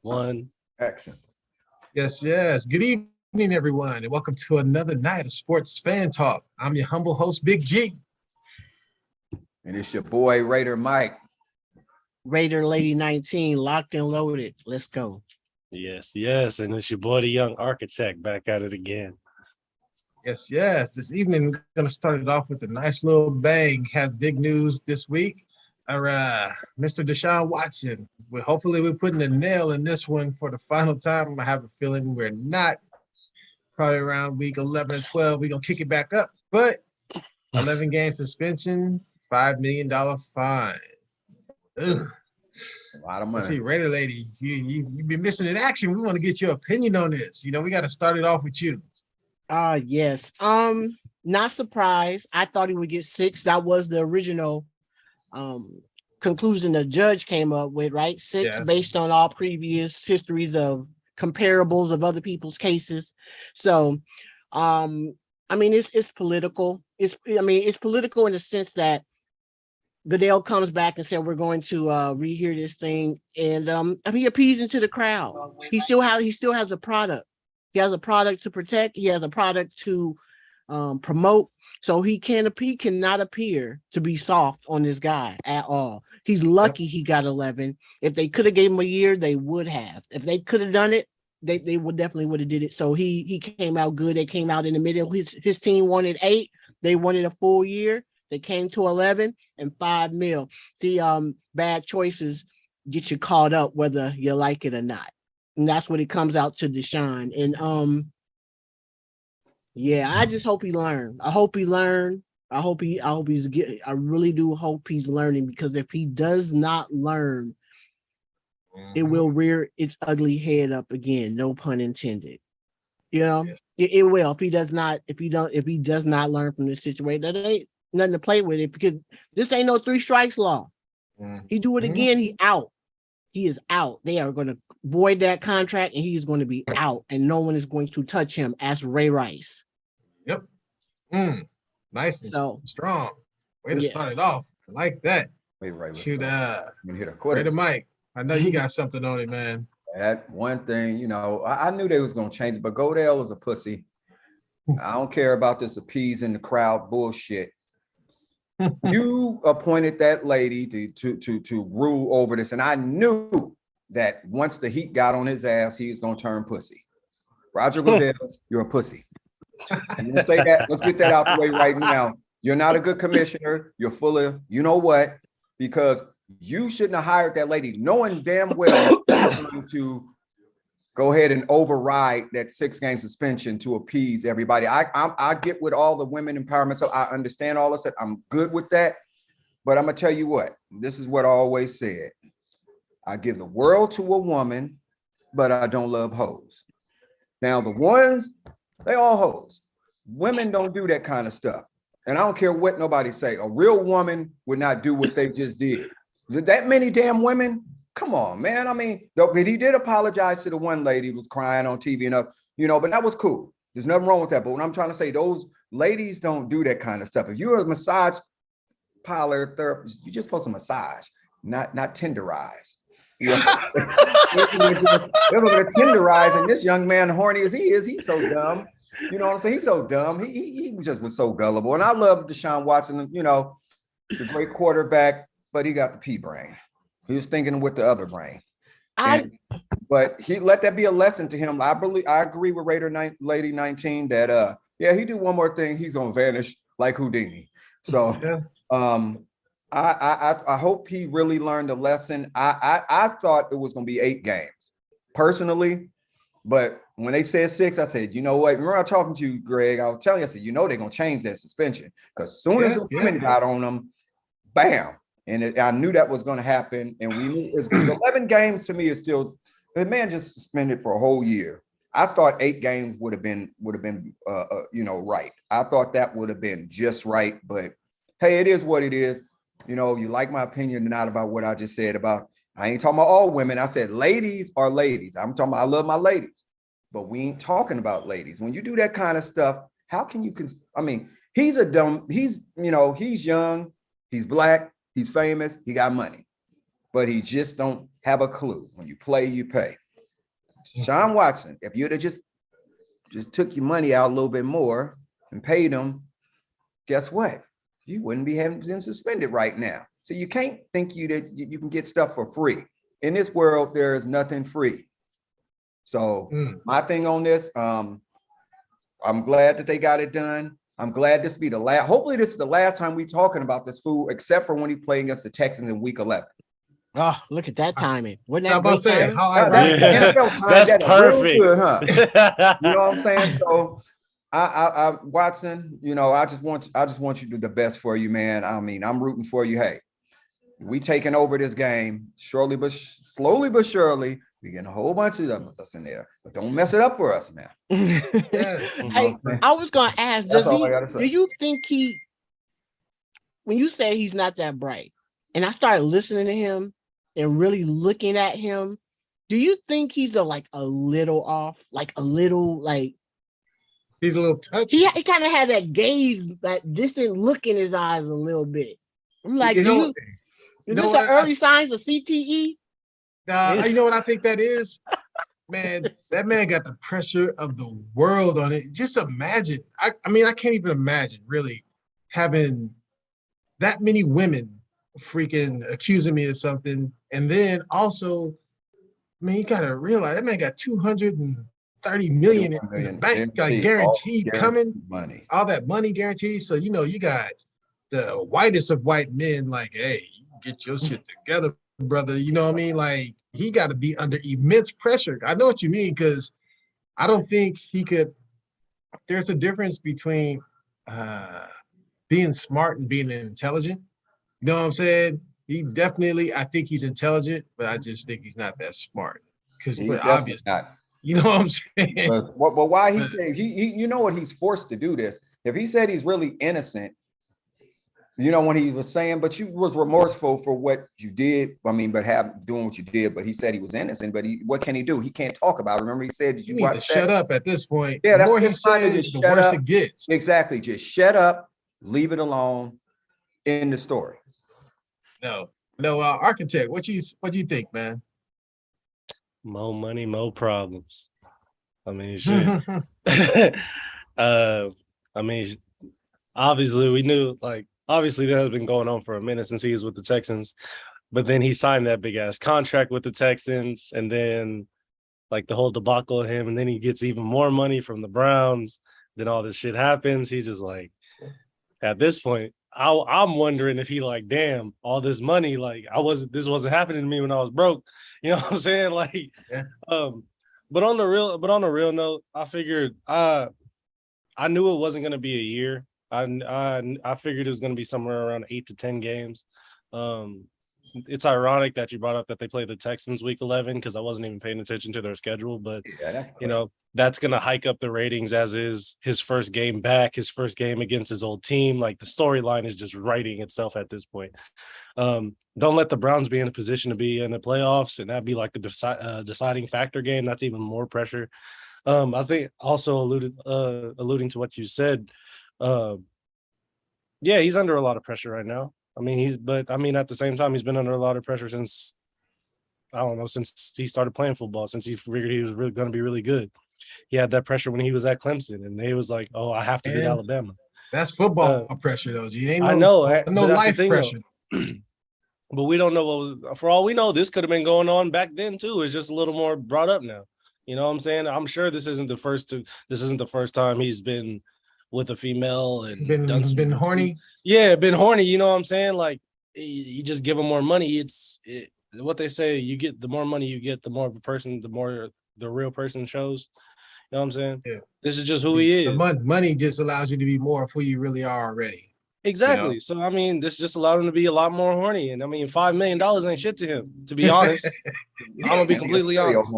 One. Action. Yes, yes. Good evening, everyone, and welcome to another night of Sports Fan Talk. I'm your humble host, Big G. And it's your boy, Raider Mike. Raider Lady 19, locked and loaded. Let's go. Yes, yes. And it's your boy, the young architect, back at it again. Yes, yes. This evening, we're going to start it off with a nice little bang. Has big news this week. Our Mr. Deshaun Watson. Hopefully, we're putting a nail in this one for the final time. I have a feeling we're not. Probably around week 11 or 12, we're going to kick it back up. But 11-game suspension, $5 million fine. Ugh. A lot of money. Let's see, Raider Lady, you've been missing in action. We want to get your opinion on this. You know, we got to start it off with you. Yes. Not surprised. I thought he would get 6. That was the original conclusion the judge came up with, right? 6 based on all previous histories of comparables of other people's cases. So I mean it's political. It's political in the sense that Goodell comes back and said we're going to rehear this thing, and he appeasing to the crowd. He still has a product. He has a product to protect. He has a product to promote. So he cannot appear to be soft on this guy at all. He's lucky he got 11. If they could have gave him a year, they would have. If they could have done it, they would definitely did it. So he came out good. They came out in the middle. His team wanted 8. They wanted a full year. They came to 11 and $5 million. The bad choices get you caught up whether you like it or not. And that's what it comes out to Deshaun. And yeah, I just hope he learned. I really do hope he's learning, because if he does not learn, it will rear its ugly head up again. No pun intended. You know, it will. If he does not learn from this situation, that ain't nothing to play with it, because this ain't no 3 strikes law. He do it again, he out. He is out. They are going to void that contract, and he is going to be out, and no one is going to touch him. As Ray Rice. Yep. Nice and strong. Way to start it off. I like that. Wait, right. Shoot, Raider Mike. I know you got something on it, man. That one thing, you know, I knew they was going to change it, but Goodell was a pussy. I don't care about this appeasing the crowd bullshit. You appointed that lady to rule over this, and I knew that once the heat got on his ass, he was going to turn pussy. Roger Goodell, you're a pussy. And let's say that. Let's get that out the way right now. You're not a good commissioner. You're full of, you know what? Because you shouldn't have hired that lady, knowing damn well you're going to go ahead and override that 6-game suspension to appease everybody. I get with all the women empowerment, so I understand all of that. I'm good with that. But I'm gonna tell you what. This is what I always said. I give the world to a woman, but I don't love hoes. Now the ones, they all hoes. Women don't do that kind of stuff. And I don't care what nobody say. A real woman would not do what they just did. That many damn women? Come on, man. I mean, but he did apologize to the one lady who was crying on TV and you know, but that was cool. There's nothing wrong with that. But what I'm trying to say, those ladies don't do that kind of stuff. If you're a massage parlor therapist, you're just supposed to massage, not tenderize. They're going to tenderize, and this young man, horny as he is, he's so dumb. You know what I'm saying? He's so dumb. He just was so gullible. And I love Deshaun Watson. You know, he's a great quarterback, but he got the pea brain. He was thinking with the other brain. But he let that be a lesson to him. I agree with Lady 19 that he do one more thing, he's gonna vanish like Houdini. So I hope he really learned a lesson. I thought it was gonna be 8 games personally, but when they said 6, I said, you know what? Remember I was talking to you, Greg? I was telling you, I said, you know they're gonna change that suspension, because as soon as the women got on them, bam. And I knew that was going to happen. And we knew 11 games to me is still, the man just suspended for a whole year. I thought 8 games would have been right. I thought that would have been just right. But hey, it is what it is. You know, you like my opinion, not about what I just said about, I ain't talking about all women. I said ladies are ladies. I'm talking about, I love my ladies, but we ain't talking about ladies. When you do that kind of stuff, how can you, I mean, he's young, he's black. He's famous, he got money, but he just don't have a clue. When you play, you pay. Deshaun Watson, if you'd have just took your money out a little bit more and paid him, guess what? You wouldn't be having been suspended right now. So you can't think you can get stuff for free. In this world, there is nothing free. So my thing on this, I'm glad that they got it done. I'm glad this be the last. Hopefully, this is the last time we talking about this fool, except for when he played against the Texans in Week 11. Oh, look at that timing! Wasn't I'm that about to great say, timing? how That's, ironic. That's perfect. Good, huh? You know what I'm saying? So, I Watson, you know, I just want you to do the best for you, man. I mean, I'm rooting for you. Hey, we taking over this game slowly but surely. We getting a whole bunch of us in there, but don't mess it up for us, man. Yes. Hey, I was gonna ask, That's all I gotta say. do you think when you say he's not that bright, and I started listening to him and really looking at him, do you think he's a little off, like a little like He's a little touchy. he kind of had that gaze, that distant look in his eyes a little bit. I'm like, You know is this what the early signs of CTE? You know what I think that is? Man, that man got the pressure of the world on it. Just imagine. I mean, I can't even imagine really having that many women freaking accusing me of something. And then also, I mean, you gotta realize that man got 230 million in the bank, like guaranteed coming. Money. All that money guaranteed. So, you know, you got the whitest of white men like, hey, get your shit together, brother. You know what I mean? Like, he got to be under immense pressure. I know what you mean, because I don't think he could. There's a difference between being smart and being intelligent. You know what I'm saying? I think he's intelligent, but I just think he's not that smart. Because obviously not. You know what I'm saying? But why he said you know what he's forced to do this. If he said he's really innocent, you know, when he was saying, but you was remorseful for what you did. I mean, doing what you did, but he said he was innocent. But what can he do? He can't talk about it. Remember, he said, "Did you need to shut up at this point." Yeah, the more he says, the worse it gets. Exactly. Just shut up, leave it alone. End the story. No, architect. What do you think, man? More money, more problems. I mean, shit. I mean, obviously we knew, obviously that has been going on for a minute since he was with the Texans, but then he signed that big ass contract with the Texans, and then the whole debacle of him, and then he gets even more money from the Browns. Then all this shit happens. He's just at this point, I'm wondering if he damn, all this money, this wasn't happening to me when I was broke. You know what I'm saying? Yeah. But on the real note, I figured I knew it wasn't gonna be a year. I figured it was gonna be somewhere around 8 to 10 games. It's ironic that you brought up that they play the Texans Week 11, because I wasn't even paying attention to their schedule. But that's gonna hike up the ratings, as is his first game back, his first game against his old team. The storyline is just writing itself at this point. Don't let the Browns be in a position to be in the playoffs, and that'd be the deciding factor game. That's even more pressure. I think also alluding to what you said. Yeah, he's under a lot of pressure right now. I mean, at the same time, he's been under a lot of pressure since he started playing football, since he figured he was really going to be really good. He had that pressure when he was at Clemson, and he was like, "Oh, I have to beat Alabama." That's football pressure, though. Ain't I know, no life pressure. But we don't know what was. For all we know, this could have been going on back then too. It's just a little more brought up now. You know what I'm saying? I'm sure this isn't the first time he's been with a female and been horny. Yeah, been horny. You know what I'm saying? You just give him more money. What they say, you get the more money you get, the more of a person, the more the real person shows. You know what I'm saying? Yeah. This is just who he is. The money just allows you to be more of who you really are already. Exactly. You know? So I mean, this just allowed him to be a lot more horny. And I mean, $5 million ain't shit to him, to be honest. I'm gonna be completely honest.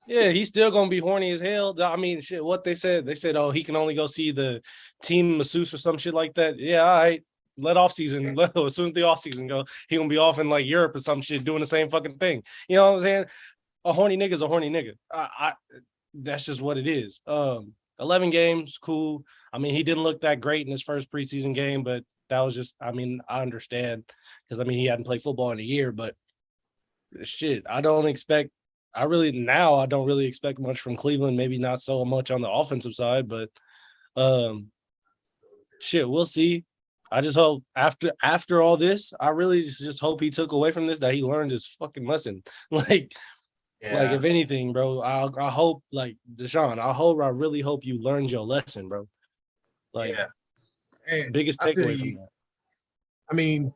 Yeah, he's still gonna be horny as hell. I mean, shit, what they said, oh, he can only go see the team masseuse or some shit like that. Yeah, all right. As soon as the off season go, he gonna be off in Europe or some shit doing the same fucking thing. You know what I'm saying? A horny nigga's a horny nigga. That's just what it is. 11 games, cool. I mean, he didn't look that great in his first preseason game, but that was just, I mean, I understand, because I mean, he hadn't played football in a year, but shit, I don't expect I don't really expect much from Cleveland. Maybe not so much on the offensive side, but shit, we'll see. I just hope after all this, I really just hope he took away from this that he learned his fucking lesson. Like if anything, bro, I hope like Deshaun, I really hope you learned your lesson, bro. Like, and biggest takeaway from that. I mean,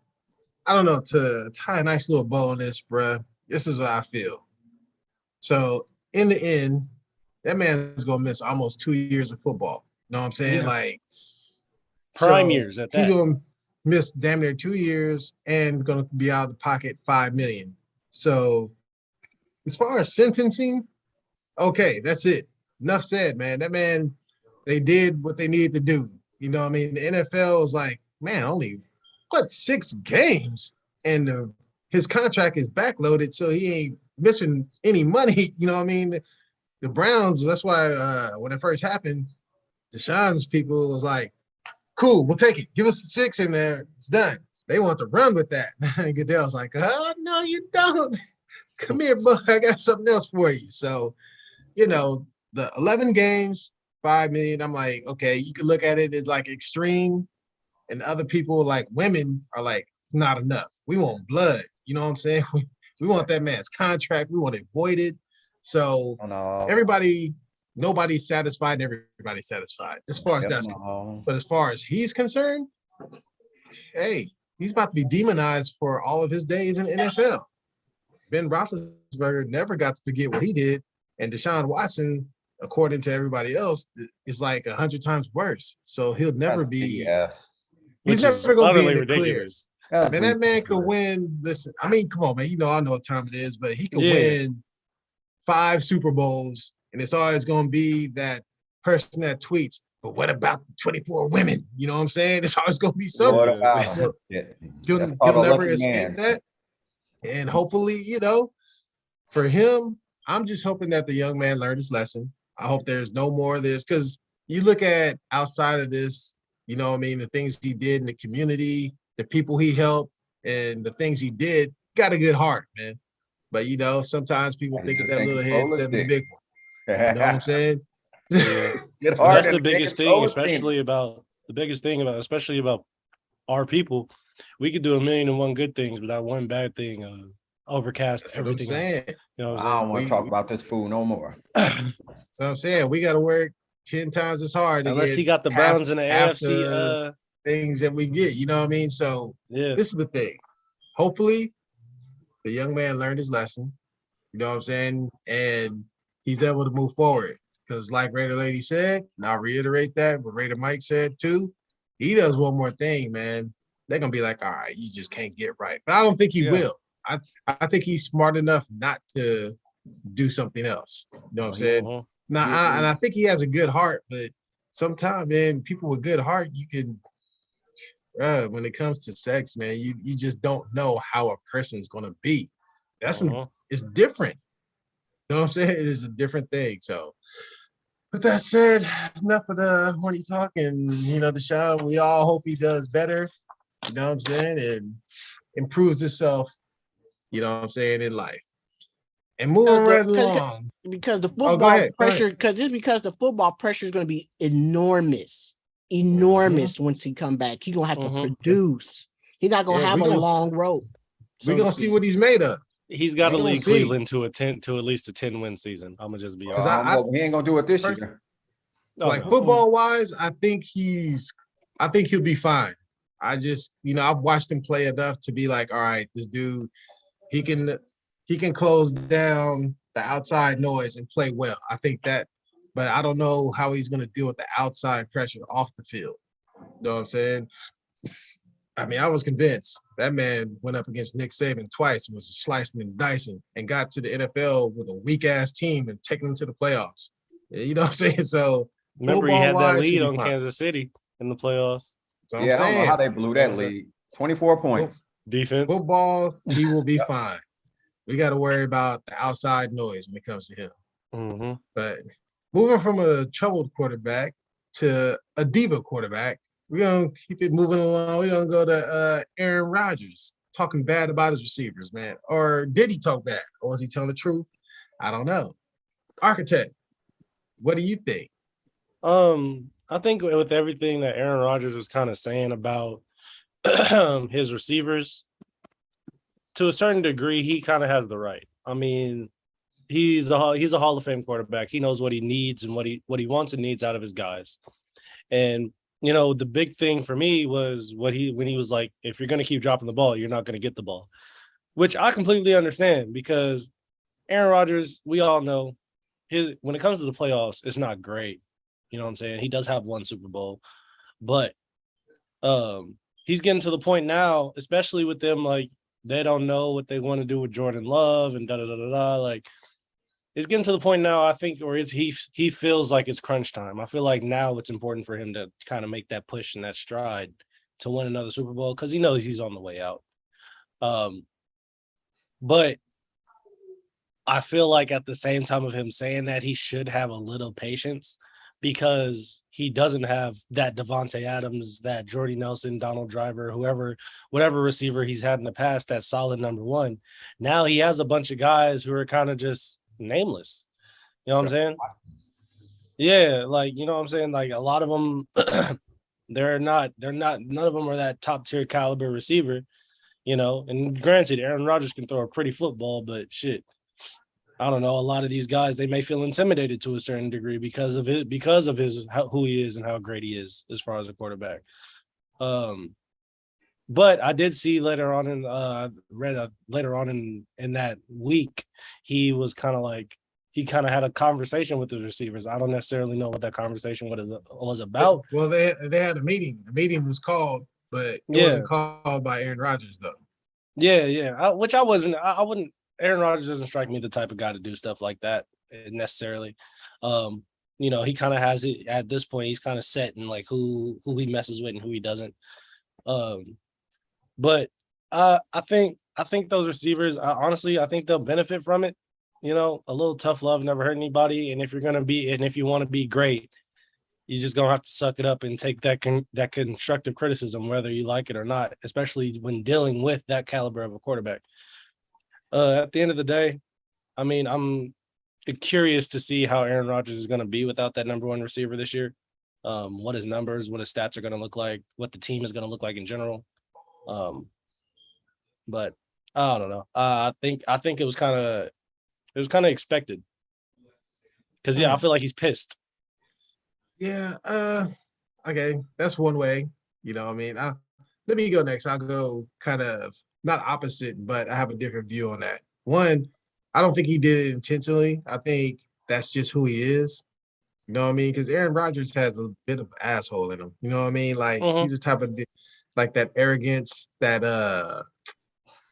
I don't know, to tie a nice little bow on this, bruh. This is what I feel. So in the end, that man's gonna miss almost 2 years of football. You know what I'm saying? Yeah. Like prime years at that. He's gonna miss damn near 2 years and gonna be out of the pocket $5 million. So as far as sentencing, okay, that's it. Enough said, man. That man, they did what they needed to do. You know what I mean? The NFL is like, man, only 6 games, and his contract is backloaded, so he ain't missing any money. You know what I mean? The Browns, that's why when it first happened, Deshaun's people was like, cool, we'll take it. Give us 6 in there. It's done. They want to run with that. And Goodell's like, oh, no, you don't. Come here, bud. I got something else for you. So, the 11 games, $5 million, I'm like, okay, you can look at it as like extreme. And other people, like women, are like, it's not enough. We want blood. You know what I'm saying? We want that man's contract. We want it voided. So nobody's satisfied, and everybody's satisfied as far as that's concerned. But as far as he's concerned, hey, he's about to be demonized for all of his days in the NFL. Ben Roethlisberger never got to forget what he did, and Deshaun Watson, according to everybody else, is like 100 times worse. So he'll never be. He's never going to be in the ridiculous. Clear. Man, that man could win. Listen, I mean, come on, man. I know what time it is, but he could win 5 Super Bowls, and it's always going to be that person that tweets, but what about the 24 women? You know what I'm saying? It's always going to be something. He'll never escape that. And hopefully, for him, I'm just hoping that the young man learned his lesson. I hope there's no more of this, because you look at outside of this, the things he did in the community, the people he helped, and the things he did, got a good heart, man. But, sometimes people think of that little head said the big one. You know what I'm saying? Yeah. That's the biggest thing, especially about our people. We could do 1,000,001 good things, but that one bad thing overcast that's everything else. I don't want to talk about this fool no more. So I'm saying we got to work 10 times as hard. Unless he got the Browns in the AFC things that we get, you know what I mean? So this is the thing. Hopefully, the young man learned his lesson. You know what I'm saying? And he's able to move forward. Because like Raider Lady said, and I'll reiterate that, but Raider Mike said too, he does one more thing, man. They're going to be like, all right, you just can't get right. But I don't think he will. I think he's smart enough not to do something else. You know what I'm saying? Now, and I think he has a good heart, but sometimes, man, people with good heart, you can, when it comes to sex, man, you just don't know how a person is going to be. That's it's different. You know what I'm saying? It is a different thing. So, with that said, enough of the horny talk, and Deshaun, we all hope he does better. You know what I'm saying? And improves himself, you know what I'm saying, in life. And moving right along. Because the football pressure, because the football pressure is going to be enormous once he come back. He's going to have to produce. He's not going to have a long rope. We're going to see what he's made of. He's got to lead Cleveland to at least a 10-win season. I'm going to just be honest. He ain't going to do it this year. Like football-wise, I think he'll be fine. I just, I've watched him play enough to be like, all right, this dude, he can close down the outside noise and play well. I think that, but I don't know how he's going to deal with the outside pressure off the field. You know what I'm saying? I mean, I was convinced that man went up against Nick Saban twice and was slicing and dicing and got to the NFL with a weak-ass team and taking them to the playoffs. You know what I'm saying? So, remember, he had that lead on Kansas City in the playoffs. So I don't know how they blew that lead. 24 points. Defense. Football, he will be fine. We got to worry about the outside noise when it comes to him. But moving from a troubled quarterback to a diva quarterback, we're going to keep it moving along. We're going to go to Aaron Rodgers talking bad about his receivers, man. Or did he talk bad? Or was he telling the truth? I don't know. Architect, what do you think? I think with everything that Aaron Rodgers was kind of saying about his receivers, to a certain degree, he kind of has the right. I mean, he's a Hall of Fame quarterback. He knows what he needs and what he wants and needs out of his guys. And the big thing for me was when he was like, if you're going to keep dropping the ball, you're not going to get the ball, which I completely understand because Aaron Rodgers, we all know when it comes to the playoffs, it's not great. You know what I'm saying? He does have one Super Bowl, but he's getting to the point now, especially with them, like they don't know what they want to do with Jordan Love and da da da da da. Like it's getting to the point now, I think, or he feels like it's crunch time. I feel like now it's important for him to kind of make that push and that stride to win another Super Bowl because he knows he's on the way out. But I feel like at the same time of him saying that, he should have a little patience because he doesn't have that Devontae Adams, that Jordy Nelson, Donald Driver, whatever receiver he's had in the past, that solid number one. Now he has a bunch of guys who are kind of just nameless. You know what I'm saying? Yeah, like, you know what I'm saying? Like a lot of them, none of them are that top tier caliber receiver, and granted, Aaron Rodgers can throw a pretty football, but shit. I don't know. A lot of these guys, they may feel intimidated to a certain degree because of who he is and how great he is as far as a quarterback. But I did see later on in that week, he was kind of like he kind of had a conversation with the receivers. I don't necessarily know what that conversation was about. Well, they had a meeting. The meeting was called, but it wasn't called by Aaron Rodgers though. Yeah. Which I wasn't. I wouldn't. Aaron Rodgers doesn't strike me the type of guy to do stuff like that necessarily. He kind of has it at this point. He's kind of set in like who he messes with and who he doesn't. But I think those receivers, honestly, I think they'll benefit from it. A little tough love never hurt anybody. And if you want to be great, you're just gonna have to suck it up and take that constructive criticism, whether you like it or not, especially when dealing with that caliber of a quarterback. At the end of the day, I mean, I'm curious to see how Aaron Rodgers is going to be without that number one receiver this year. What his numbers, what his stats are going to look like, what the team is going to look like in general. But I don't know. I think it was kind of expected because I feel like he's pissed. Yeah. Okay, that's one way. Let me go next. I'll go kind of not opposite, but I have a different view on that. One, I don't think he did it intentionally. I think that's just who he is. You know what I mean? Because Aaron Rodgers has a bit of asshole in him. You know what I mean? Like he's the type of like that arrogance, that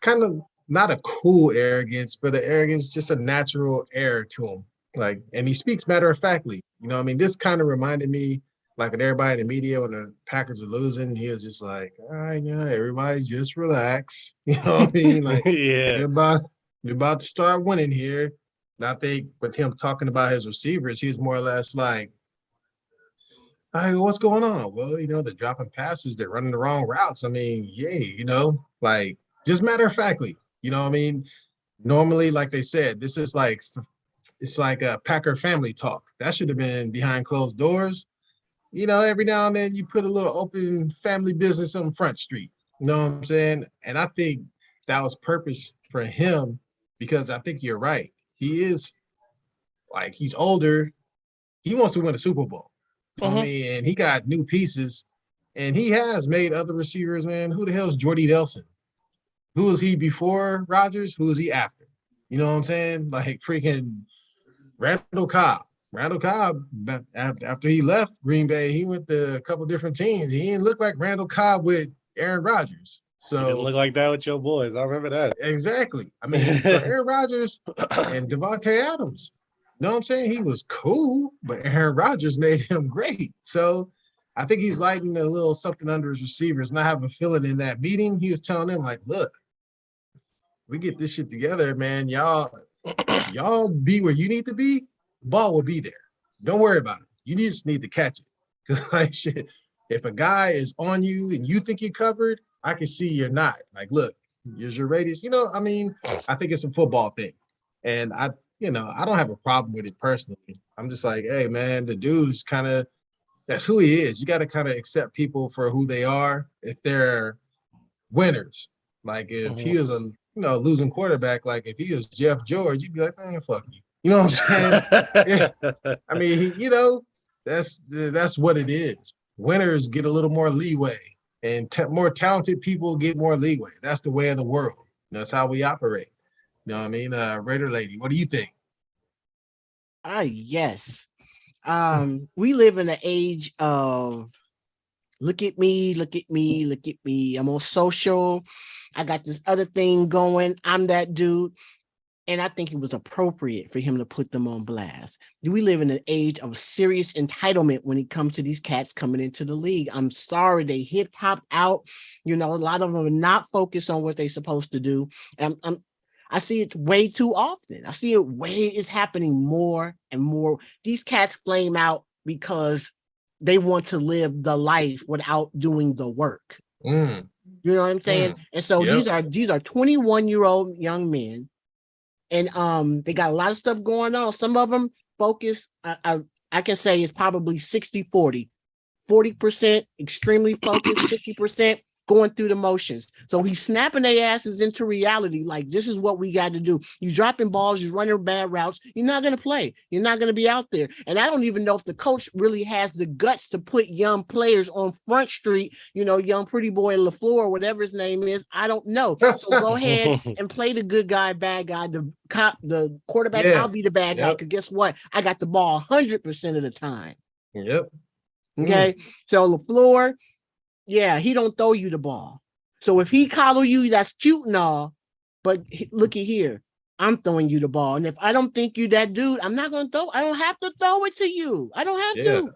kind of not a cool arrogance, but an arrogance, just a natural air to him. Like, and he speaks matter of factly. You know what I mean? This kind of reminded me, like with everybody in the media when the Packers are losing, he was just like, all right, everybody just relax. You know what I mean? Like, yeah, you're about to start winning here. And I think with him talking about his receivers, he's more or less like, hey, what's going on? Well, they're dropping passes, they're running the wrong routes. I mean, yay, like just matter of factly, you know what I mean? Normally, like they said, this is like, it's like a Packer family talk. That should have been behind closed doors. Every now and then you put a little open family business on Front Street. You know what I'm saying? And I think that was purpose for him because I think you're right. He is like, he's older. He wants to win a Super Bowl. You know what I mean? And he got new pieces and he has made other receivers, man. Who the hell is Jordy Nelson? Who was he before Rodgers? Who was he after? You know what I'm saying? Like freaking Randall Cobb. Randall Cobb, after he left Green Bay, he went to a couple different teams. He didn't look like Randall Cobb with Aaron Rodgers. So he didn't look like that with your boys. I remember that. Exactly. I mean, so Aaron Rodgers and Devontae Adams, you know what I'm saying? He was cool, but Aaron Rodgers made him great. So I think he's lighting a little something under his receivers. And I have a feeling in that meeting, he was telling them, like, look, we get this shit together, man. Y'all be where you need to be. Ball will be there. Don't worry about it. You just need to catch it. Because like shit, if a guy is on you and you think you're covered, I can see you're not. Like, look, here's your radius. I think it's a football thing. And I don't have a problem with it personally. I'm just like, hey, man, the dude is kind of, that's who he is. You got to kind of accept people for who they are if they're winners. Like if he is a losing quarterback, like if he is Jeff George, you'd be like, man, fuck you. You know what I'm saying? Yeah. I mean, that's what it is. Winners get a little more leeway, and more talented people get more leeway. That's the way of the world. That's how we operate. You know what I mean? Raider lady, what do you think? Yes. We live in an age of look at me, look at me, look at me. I'm on social. I got this other thing going. I'm that dude. And I think it was appropriate for him to put them on blast. We live in an age of serious entitlement when it comes to these cats coming into the league. I'm sorry, they hip hop out. A lot of them are not focused on what they're supposed to do. I see it way too often. I see it's happening more and more. These cats flame out because they want to live the life without doing the work. You know what I'm saying? And so these are 21-year-old young men. And they got a lot of stuff going on. Some of them focus, I can say it's probably 60-40. 40% extremely focused, 50% going through the motions. So he's snapping their asses into reality. Like, this is what we got to do. You dropping balls, you're running bad routes. You're not going to play. You're not going to be out there. And I don't even know if the coach really has the guts to put young players on Front Street, young pretty boy LaFleur, whatever his name is. I don't know. So go ahead and play the good guy, bad guy, the quarterback. Yeah. I'll be the bad guy. Because guess what? I got the ball 100% of the time. Yep. Okay. So LaFleur, yeah, he don't throw you the ball. So if he coddle you, that's cute and all. But looky here, I'm throwing you the ball. And if I don't think you that dude, I'm not going to throw. I don't have to throw it to you. I don't have to.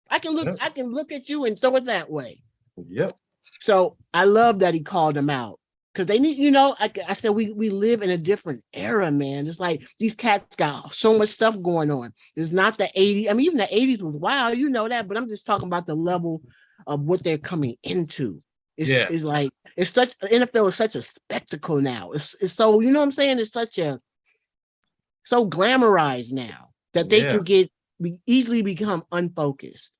I can look at you and throw it that way. Yep. So I love that he called them out. Because they need, I said, we live in a different era, man. It's like these cats got so much stuff going on. It's not the 80s. I mean, even the 80s was wild, that, but I'm just talking about the level of what they're coming into. It's like, NFL is such a spectacle now. It's so, you know what I'm saying? It's so glamorized now that they can easily become unfocused.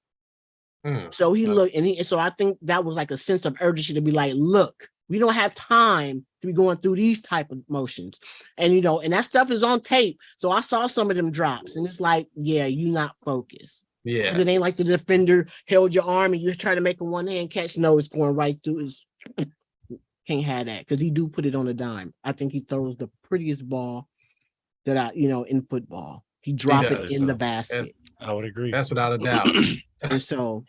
So he looked, so I think that was like a sense of urgency to be like, look, we don't have time to be going through these type of motions. And, and that stuff is on tape. So I saw some of them drops and it's like, yeah, you're not focused. Yeah. It ain't like the defender held your arm and you try to make a one-hand catch. No, it's going right through. Can't have that because he do put it on a dime. I think he throws the prettiest ball that in football. He dropped it in the basket. I would agree. That's without a doubt. And so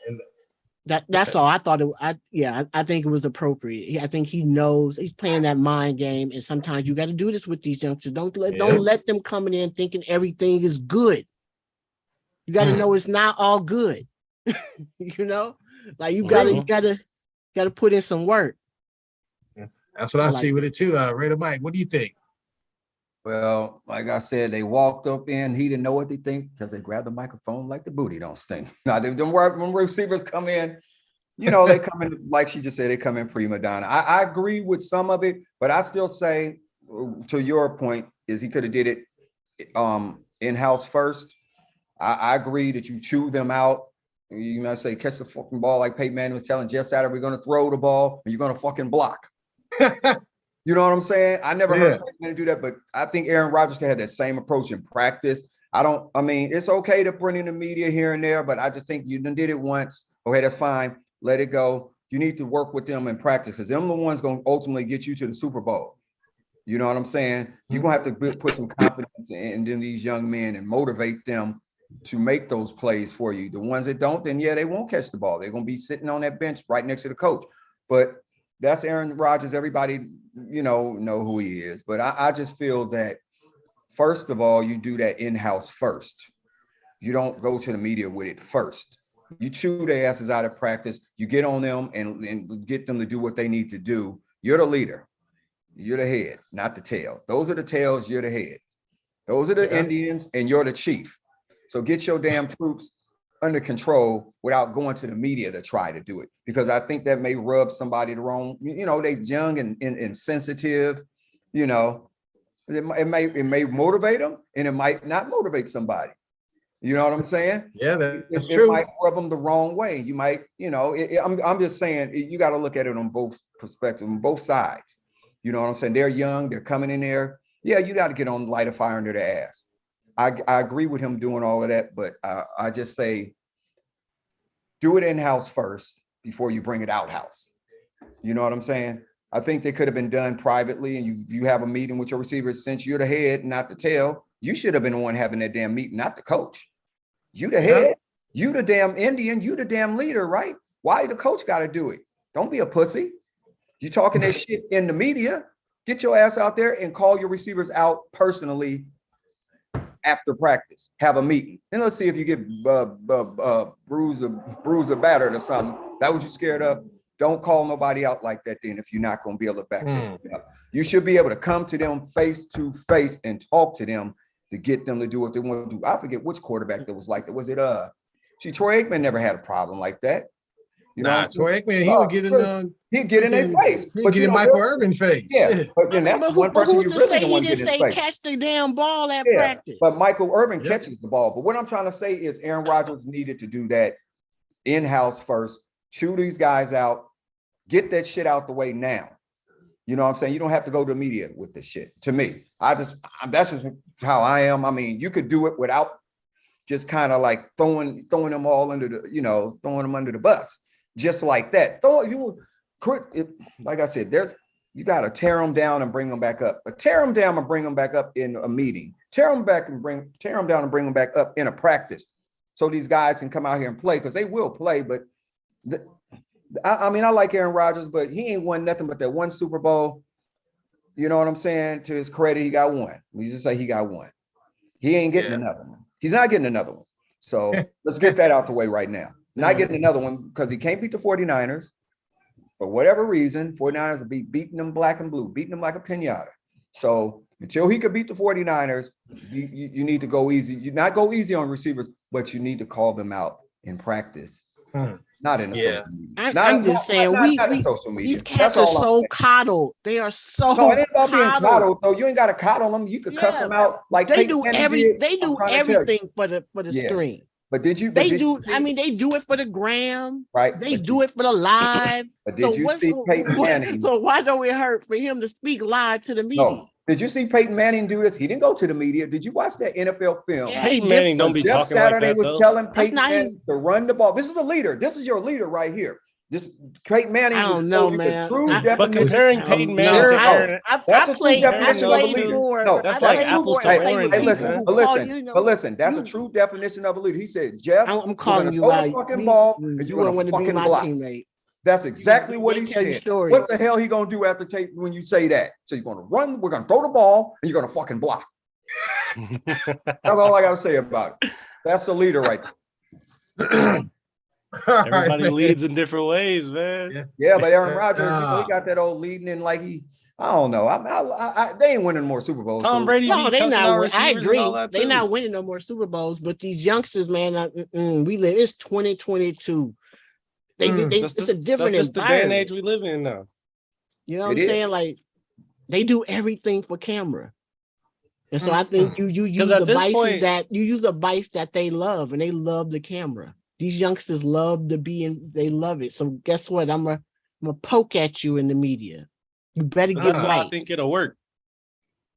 that's all. I thought I think it was appropriate. I think he knows he's playing that mind game. And sometimes you got to do this with these youngsters. Don't let them coming in thinking everything is good. You got to know it's not all good. Like you gotta put in some work. That's what I see with it too. Raider Mike, what do you think? Well, like I said, they walked up in. He didn't know what they think because they grabbed the microphone like the booty don't stink. Now, when receivers come in, they come in, like she just said, they come in prima donna. I agree with some of it, but I still say, to your point, is he could have did it in-house first. I agree that you chew them out. You might say, catch the fucking ball like Peyton Manning was telling Jeff Saturday, we're going to throw the ball and you're going to fucking block. You know what I'm saying? I never heard Peyton Manning do that, but I think Aaron Rodgers can have that same approach in practice. It's okay to bring in the media here and there, but I just think you done did it once. Okay, that's fine. Let it go. You need to work with them in practice because them the ones going to ultimately get you to the Super Bowl. You know what I'm saying? You're going to have to put some confidence in these young men and motivate them to make those plays for you. The ones that don't, then they won't catch the ball. They're going to be sitting on that bench right next to the coach. But that's Aaron Rodgers. Everybody, know who he is. But I just feel that, first of all, you do that in-house first. You don't go to the media with it first. You chew their asses out of practice. You get on them and get them to do what they need to do. You're the leader. You're the head, not the tail. Those are the tails. You're the head. Those are the Indians, and you're the chief. So get your damn troops under control without going to the media to try to do it, because I think that may rub somebody the wrong. They young and sensitive, It may motivate them, and it might not motivate somebody. You know what I'm saying? Yeah, that's It true. might rub them the wrong way. You might, I'm just saying, you got to look at it on both perspectives, on both sides. You know what I'm saying? They're young, they're coming in there. Yeah, you got to get on, light a fire under their ass. I agree with him doing all of that, but I just say, do it in-house first before you bring it out-house. You know what I'm saying? I think they could have been done privately, and you have a meeting with your receivers. Since you're the head, not the tail, you should have been the one having that damn meeting, not the coach. You the head, you the damn Indian, you the damn leader, right? Why the coach got to do it? Don't be a pussy. You talking that shit in the media, get your ass out there and call your receivers out personally after practice. Have a meeting. And let's see if you get bruised or battered or something. That what you scared of? Don't call nobody out like that then if you're not going to be able to back them up. You should be able to come to them face to face and talk to them to get them to do what they want to do. I forget which quarterback that was like that. Was it Troy Aikman never had a problem like that. You know, Troy Aikman, he would get in he'd get in their face. He'd get in Michael Irvin's face. Yeah, but then that's one person you really don't want to get in his face. Catch the damn ball at practice. But Michael Irvin catches the ball. But what I'm trying to say is Aaron Rodgers needed to do that in-house first, chew these guys out, get that shit out the way now. You know what I'm saying? You don't have to go to the media with this shit. To me, that's just how I am. I mean, you could do it without just kind of like throwing them all under the, throwing them under the bus, just like that. Like I said, you got to tear them down and bring them back up. But tear them down and bring them back up in a meeting. Tear them down and bring them back up in a practice, so these guys can come out here and play, because they will play. But I mean, I like Aaron Rodgers, but he ain't won nothing but that one Super Bowl. You know what I'm saying? To his credit, he got one. We just say he got one. He ain't getting another one. He's not getting another one. So let's get that out the way right now. Not getting another one because he can't beat the 49ers. For whatever reason, 49ers will be beating them black and blue, beating them like a pinata. So until he could beat the 49ers, you need to go easy. You not go easy on receivers, but you need to call them out in practice. Not in the social media. I'm just saying, these cats are so coddled. They are so no, it ain't about being coddled, though. You ain't got to coddle them. You could cuss them out like they do everything for the screen. But did you? They do it for the gram. Right. They do it for the live. But did you see Peyton Manning? So why don't it hurt for him to speak live to the media? No. Did you see Peyton Manning do this? He didn't go to the media. Did you watch that NFL film? Yeah, Peyton Manning don't be Jeff talking Saturday like that. Was telling Peyton Manning to run the ball. This is a leader. This is your leader right here. This Peyton Manning. I don't know, man. But comparing Peyton Manning to Aaron, that's a true definition of a leader. No, that's like apples to oranges. But listen, that's a true definition of a leader. He said, Jeff, I'm calling you out. Fucking ball, and you're gonna fucking block. That's exactly what he said. What the hell he gonna do after when you say that? So you're gonna run, we're gonna throw the ball, and you're gonna fucking block. That's all I gotta say about it. That's the leader right there. Everybody leads in different ways, man. Yeah, but Aaron Rodgers, he got that old leading in like I don't know. They ain't winning more Super Bowls. Tom Brady, no, they not. I agree. They not winning no more Super Bowls. But these youngsters, man, it's 2022. It's a different that's just the day and age we live in now. You know what I'm saying? Like, they do everything for camera. And so I think you use the vice that they love, and they love the camera. These youngsters love they love it. So guess what? I'm gonna poke at you in the media. You better get right. I think it'll work.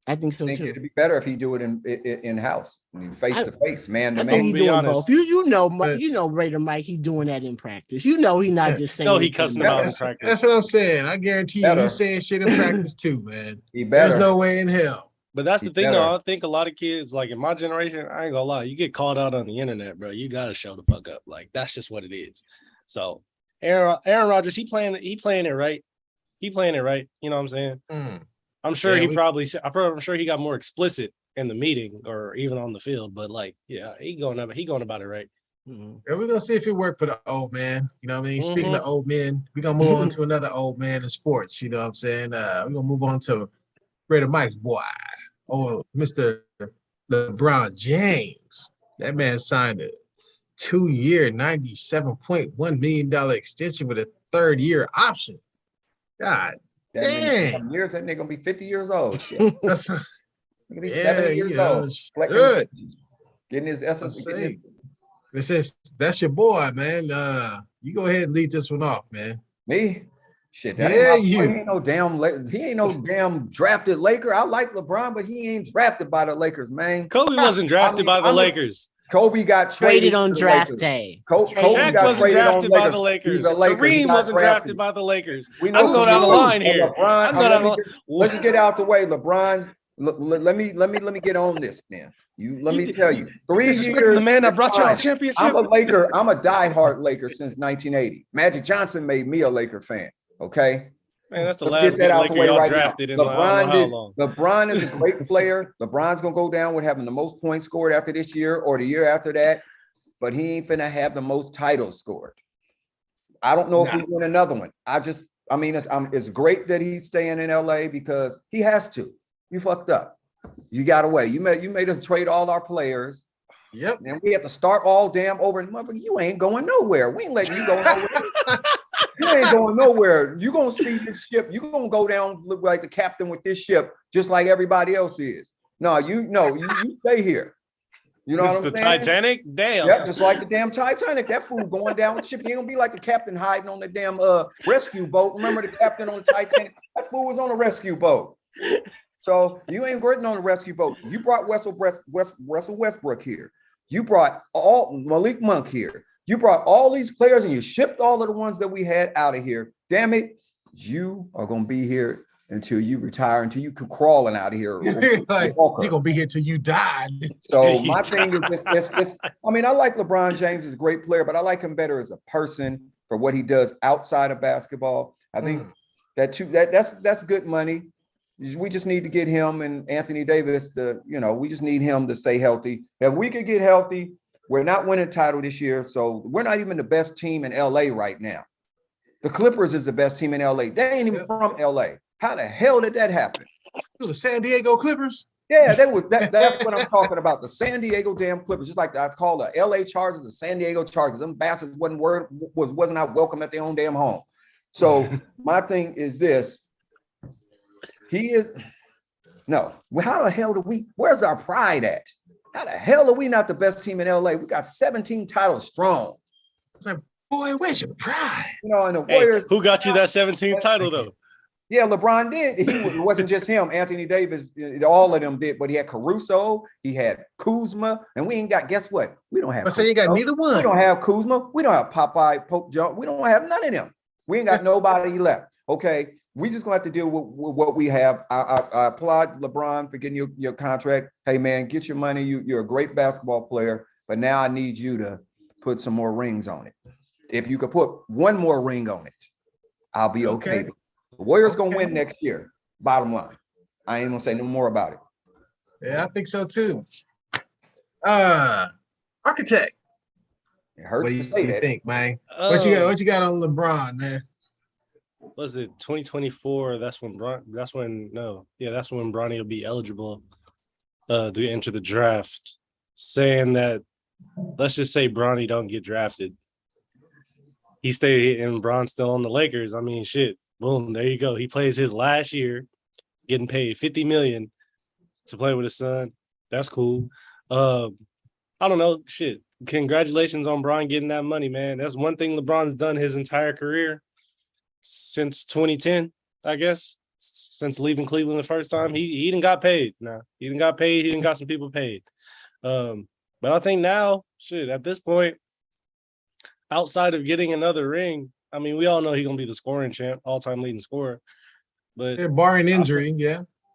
I think so too. It'd be better if he do it in house, face to face, man to man. I think he's doing both. You know, Raider Mike, he's doing that in practice. You know, he's not just saying. No, he cussing him out in practice. That's what I'm saying. I guarantee you, he's saying shit in practice too, man. There's no way in hell. But that's the thing, though. I think a lot of kids, like in my generation, I ain't gonna lie, you get called out on the internet, bro. You gotta show the fuck up. Like, that's just what it is. So Aaron Rodgers, he playing it right. He playing it right. You know what I'm saying? I'm sure I'm sure he got more explicit in the meeting or even on the field, but like, yeah, he going about it right. And we're gonna see if it worked for the old man. You know what I mean? Speaking of old men, we're gonna move on to another old man in sports. You know what I'm saying? We're gonna move on to Raider Mike's boy, Mr. LeBron James. That man signed a 2-year, $97.1 million extension with a 3rd-year option. God damn. Years, that nigga gonna be 50 years old. Shit. Look at these Yeah, 70 years old. good. Getting his essence. This is that's your boy, man. You go ahead and lead this one off, man. Me? Shit, that Yeah, ain't my boy. you. He ain't no damn drafted Laker. I like LeBron, but he ain't drafted by the Lakers, man. Kobe wasn't drafted by the Lakers. Kobe got traded on to draft Lakers. day. Kobe Shaq got wasn't traded drafted on by the Lakers. He's a Laker. Kareem wasn't drafted by the Lakers. We I'm know going down the line here. LeBron. Let's just get out the way. LeBron. Let me get on this, man. Let me tell you. 3 years. The man that brought you a championship. I'm a Laker. I'm a diehard Laker since 1980. Magic Johnson made me a Laker fan. Okay. Man, that's the Let's last get that out the way right now. drafted in how long. LeBron is a great player. LeBron's gonna go down with having the most points scored after this year or the year after that, but he ain't finna have the most titles scored. I don't know if we win another one. It's great that he's staying in LA because he has to. You fucked up. You got away. You made us trade all our players. Yep. And we have to start all damn over. And motherfucker, you ain't going nowhere. We ain't letting you go nowhere. You ain't going nowhere. You're gonna see this ship. You're gonna go down, look like the captain with this ship, just like everybody else is. You stay here. You know what I'm saying? The Titanic? Damn. Yeah, just like the damn Titanic. That fool going down with the ship. He ain't gonna be like the captain hiding on the damn rescue boat. Remember the captain on the Titanic? That fool was on a rescue boat. So you ain't getting on the rescue boat. You brought Russell Westbrook here. You brought all Malik Monk here. You brought all these players and you shipped all of the ones that we had out of here. Damn it, you are gonna be here until you retire, until you come crawling out of here. Like, you're gonna be here till you die. So my thing is this. I like LeBron James, he's a great player, but I like him better as a person for what he does outside of basketball. I think that's good money. We just need to get him and Anthony Davis we just need him to stay healthy. If we could get healthy, we're not winning title this year. So we're not even the best team in LA right now. The Clippers is the best team in LA. They ain't even from LA. How the hell did that happen? The San Diego Clippers? Yeah, they were. That's what I'm talking about. The San Diego damn Clippers, just like I call the LA Chargers, the San Diego Chargers. Them bastards wasn't not welcome at their own damn home. So my thing is this. How the hell where's our pride at? How the hell are we not the best team in LA? We got 17 titles strong. It's like, boy, where's your pride? And the Warriors. Who got you that 17th title though? Yeah, LeBron did. It wasn't just him. Anthony Davis, all of them did, but he had Caruso, he had Kuzma, and we ain't got, guess what? We don't have. I say you got neither one. We don't have Kuzma. We don't have Popeye, Pope John. We don't have none of them. We ain't got nobody left. Okay. We just gonna have to deal with what we have. I applaud LeBron for getting your contract. Hey man, get your money. You're a great basketball player, but now I need you to put some more rings on it. If you could put one more ring on it, I'll be okay. The Warriors gonna win next year. Bottom line, I ain't gonna say no more about it. Yeah, I think so too. Architect. It hurts what do to say you that. think, man? What you got on LeBron, man? Was it 2024? That's when Bronny will be eligible to enter the draft. Saying that, let's just say Bronny don't get drafted. He stayed and Bron's still on the Lakers. I mean, shit. Boom, there you go. He plays his last year, getting paid $50 million to play with his son. That's cool. I don't know. Shit. Congratulations on Bron getting that money, man. That's one thing LeBron's done his entire career. Since 2010, I guess, since leaving Cleveland the first time, he didn't got paid. No, he didn't got paid. He didn't got some people paid. But I think now, shit, at this point, outside of getting another ring, I mean, we all know he's gonna be the scoring champ, all-time leading scorer. But barring injury,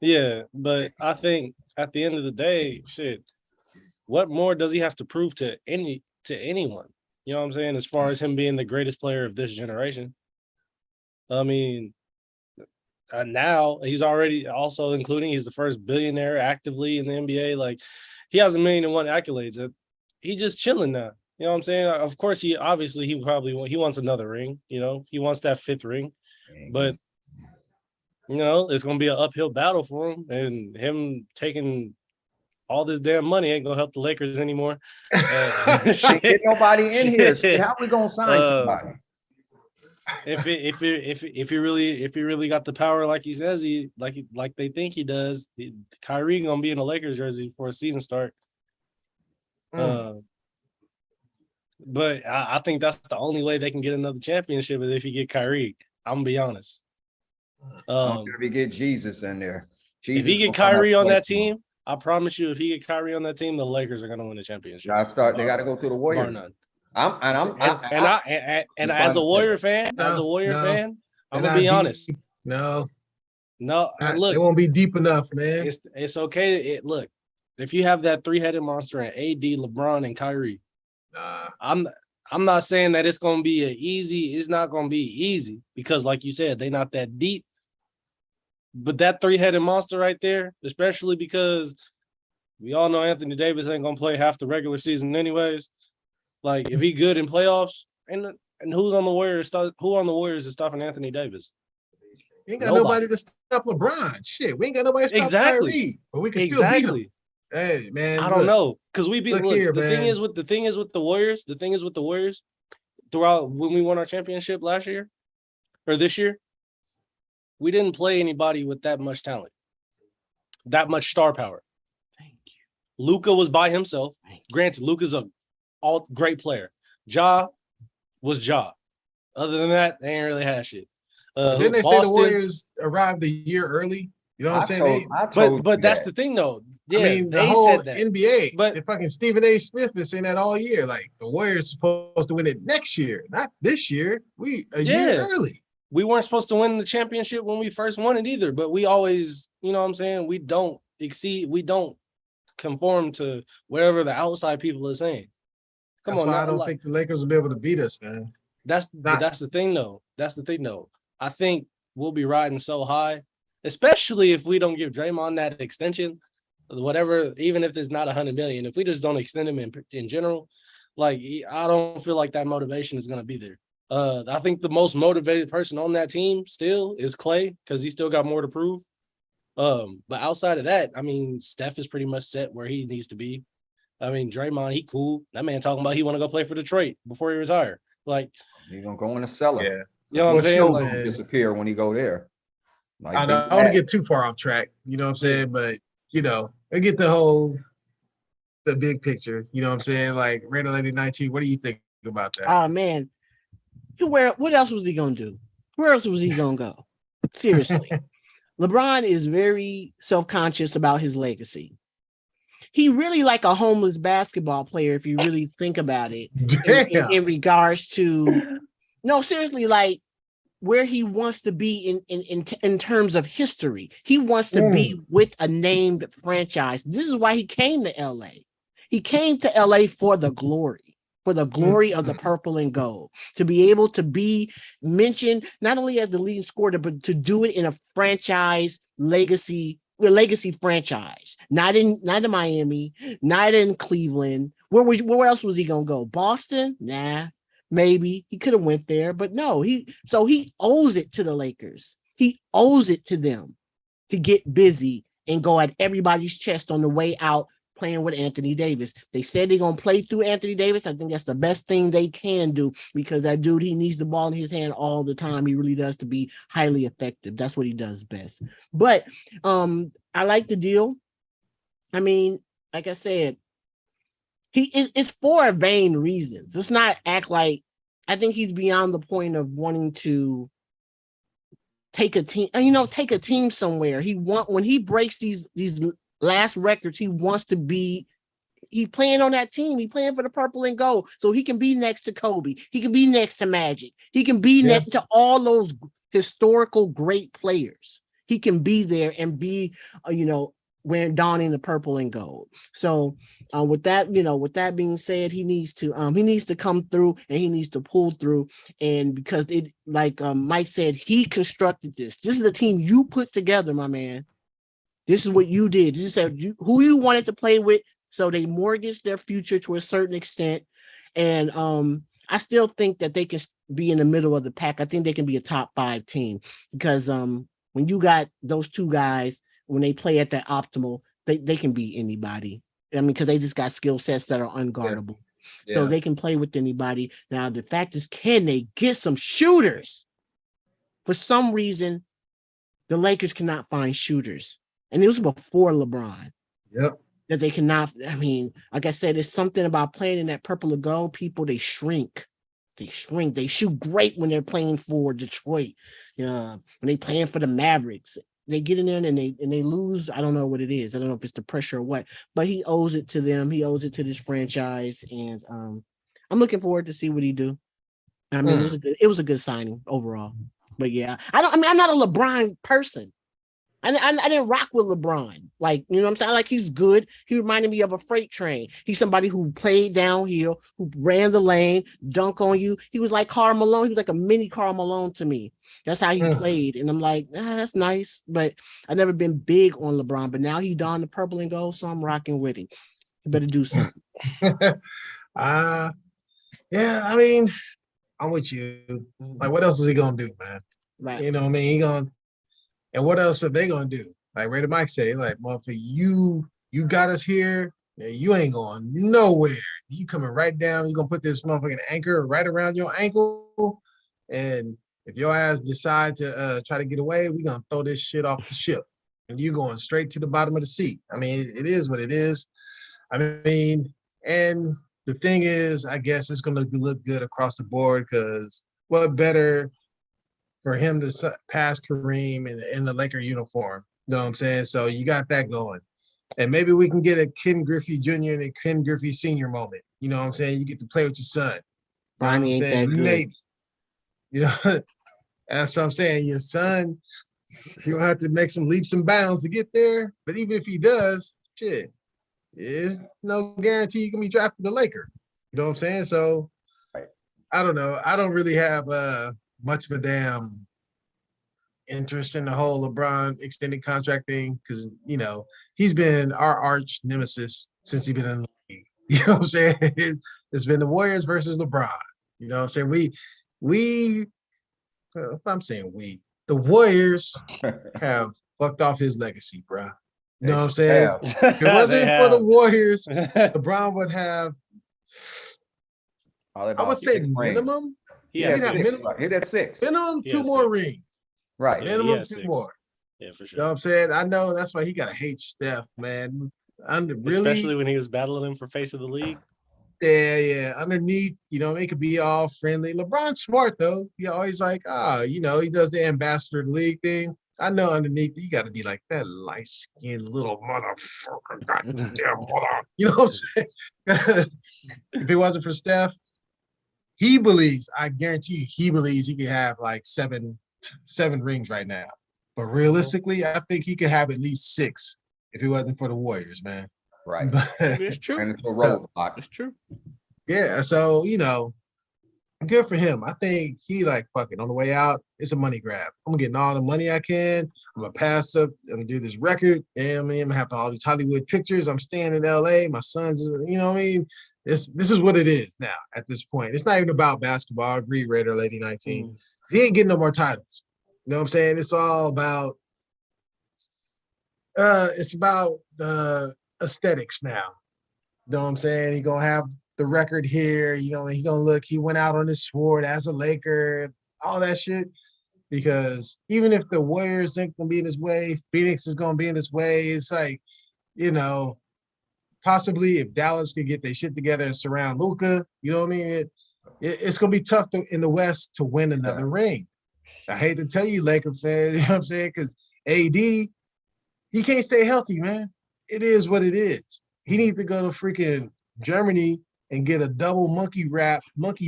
yeah. But I think at the end of the day, shit, what more does he have to prove to anyone? You know what I'm saying? As far as him being the greatest player of this generation. I mean, now he's already also including he's the first billionaire actively in the NBA. Like, he has 1,000,001 accolades. He just chilling now. You know what I'm saying? Of course, he wants another ring. You know, he wants that 5th ring, but it's gonna be an uphill battle for him, and him taking all this damn money ain't gonna help the Lakers anymore. Can't get nobody in here. How we gonna sign somebody? if he really got the power like he says like they think he does, Kyrie gonna be in a Lakers jersey before a season start. But I think that's the only way they can get another championship is if you get Kyrie. I'm gonna be honest. If he get Jesus in there, if he get Kyrie on that team, I promise you, if he get Kyrie on that team, the Lakers are gonna win the championship. They got to go through the Warriors. As a Warrior fan, I'm gonna be honest. No, look, it won't be deep enough, man. It's okay. Look, if you have that three-headed monster in AD, LeBron, and Kyrie, I'm not saying that it's gonna be it's not gonna be easy because, like you said, they're not that deep. But that three-headed monster right there, especially because we all know Anthony Davis ain't gonna play half the regular season anyways. Like if he good in playoffs, and who's on the Warriors? Who on the Warriors is stopping Anthony Davis? We ain't got nobody to stop LeBron. Shit, we ain't got nobody to stop Kyrie, but we can still beat him. Hey man, I don't know because we beat. The thing is with the Warriors. The thing is with the Warriors. Throughout when we won our championship last year or this year, we didn't play anybody with that much talent, that much star power. Thank you. Luka was by himself. Granted, Luka's a all great player. Ja was Ja. Other than that, they ain't really had shit. Didn't they say the Warriors arrived a year early? You know what I'm saying? But that's the thing, though. Yeah, I mean, they the whole said that. NBA, but fucking Stephen A. Smith been saying that all year. Like the Warriors supposed to win it next year, not this year. A year early. We weren't supposed to win the championship when we first won it either, but we always, you know what I'm saying? We don't conform to whatever the outside people are saying. That's why I don't think the Lakers will be able to beat us, man. That's the thing, though. I think we'll be riding so high, especially if we don't give Draymond that extension, whatever, even if there's not $100 million, if we just don't extend him in general, like I don't feel like that motivation is going to be there. I think the most motivated person on that team still is Clay because he still got more to prove. But outside of that, I mean, Steph is pretty much set where he needs to be. I mean, Draymond, he cool. That man talking about he want to go play for Detroit before he retire. Like he's gonna go in the cellar. Yeah. You know what I'm saying? Like, disappear when he go there. Like, I don't want to get too far off track. You know what I'm saying? But you know, I get the big picture. You know what I'm saying? Like Raider Lady 19. What do you think about that? Oh man, what else was he gonna do? Where else was he gonna go? Seriously, LeBron is very self-conscious about his legacy. He really like a homeless basketball player, if you really think about it, in regards to, no, seriously, like where he wants to be in terms of history. He wants to be with a named franchise. This is why he came to LA. He came to LA for the glory of the purple and gold, to be able to be mentioned not only as the leading scorer, but to do it in a franchise legacy franchise, not in Miami, not in Cleveland. Where else was he gonna go? Boston? Nah, maybe he could have went there, but no. He owes it to the Lakers. He owes it to them to get busy and go at everybody's chest on the way out, playing with Anthony Davis. They said they're gonna play through Anthony Davis. I think that's the best thing they can do because that dude, he needs the ball in his hand all the time. He really does, to be highly effective. That's what he does best. But I like the deal. I mean, like I said, it's for a vain reasons. Let's not act like, I think he's beyond the point of wanting to take a team somewhere. When he breaks these last records, he wants to be, he playing on that team. He playing for the purple and gold. So he can be next to Kobe. He can be next to Magic. He can be next to all those historical great players. He can be there and be, wearing donning the purple and gold. So with that being said, he needs to come through and he needs to pull through. And because it, like Mike said, he constructed this. This is the team you put together, my man. This is what you did. You said who you wanted to play with, so they mortgaged their future to a certain extent. And I still think that they can be in the middle of the pack. I think they can be a top 5 team because when you got those two guys, when they play at that optimal, they can beat anybody. I mean, because they just got skill sets that are unguardable. So they can play with anybody. Now, the fact is, can they get some shooters? For some reason, the Lakers cannot find shooters. And it was before LeBron. Yep. That they cannot, I mean, like I said, it's something about playing in that purple and gold. People, they shrink. They shrink. They shoot great when they're playing for Detroit. When they playing for the Mavericks. They get in there and they lose. I don't know what it is. I don't know if it's the pressure or what, but he owes it to them. He owes it to this franchise. And I'm looking forward to see what he do. I mean, it was a good signing overall. But yeah, I'm not a LeBron person. I didn't rock with LeBron. Like, you know what I'm saying? Like, he's good. He reminded me of a freight train. He's somebody who played downhill, who ran the lane, dunk on you. He was like Karl Malone. He was like a mini Karl Malone to me. That's how he played. And I'm like, that's nice. But I've never been big on LeBron. But now he donned the purple and gold, so I'm rocking with him. You better do something. Yeah, I mean, I'm with you. Like, what else is he gonna do, man? Right. You know what I mean? And what else are they gonna do? Like Ray Mike say, like, motherfucker, you got us here. Yeah, you ain't going nowhere. You coming right down. You gonna put this motherfucking anchor right around your ankle, and if your ass decide to try to get away, we gonna throw this shit off the ship, and you going straight to the bottom of the seat. I mean, it is what it is. I mean, and the thing is, I guess it's gonna look good across the board because what better for him to pass Kareem in the Laker uniform. You know what I'm saying? So you got that going. And maybe we can get a Ken Griffey Jr. and a Ken Griffey Sr. moment. You know what I'm saying? You get to play with your son. You know what I'm saying? Maybe. You know, that's what I'm saying. Your son, he'll have to make some leaps and bounds to get there. But even if he does, shit, there's no guarantee you can be drafted a Laker. You know what I'm saying? So I don't know. I don't really have much of a damn interest in the whole LeBron extended contract thing because, you know, he's been our arch nemesis since he's been in the league. You know what I'm saying? It's been the Warriors versus LeBron. You know what I'm saying? The Warriors have fucked off his legacy, bro. You know what I'm saying? If it wasn't for the Warriors, LeBron would have, I would say minimum. He had six. Minimum two more rings. Right. Minimum two more. Yeah, for sure. You know what I'm saying? I know that's why he got to hate Steph, man. Especially when he was battling him for face of the league. Yeah. Underneath, you know, it could be all friendly. LeBron's smart, though. He always like, you know, he does the ambassador of the league thing. I know underneath, you got to be like that light-skinned little motherfucker. Goddamn mother. You know what I'm saying? If it wasn't for Steph, I guarantee you, he believes he could have like seven rings right now. But realistically, I think he could have at least 6 if it wasn't for the Warriors, man. Right. But, it's true. And it's a roadblock. It's true. Yeah. So, you know, good for him. I think he like, fuck it. On the way out, it's a money grab. I'm getting all the money I can. I'm going to pass up. I'm going to do this record. And I'm going to have all these Hollywood pictures. I'm staying in LA. My son's, you know what I mean? This is what it is now at this point. It's not even about basketball. I agree, Raider Lady 19. He ain't getting no more titles. You know what I'm saying? It's all about aesthetics now. You know what I'm saying? He gonna have the record here, you know, and he gonna look, he went out on his sword as a Laker, all that shit. Because even if the Warriors ain't gonna be in his way, Phoenix is gonna be in his way. It's like, you know, possibly if Dallas could get their shit together and surround Luka, you know what I mean? It's going to be tough in the West to win another ring. I hate to tell you, Laker fans, you know what I'm saying? Because AD, he can't stay healthy, man. It is what it is. He needs to go to freaking Germany and get a double monkey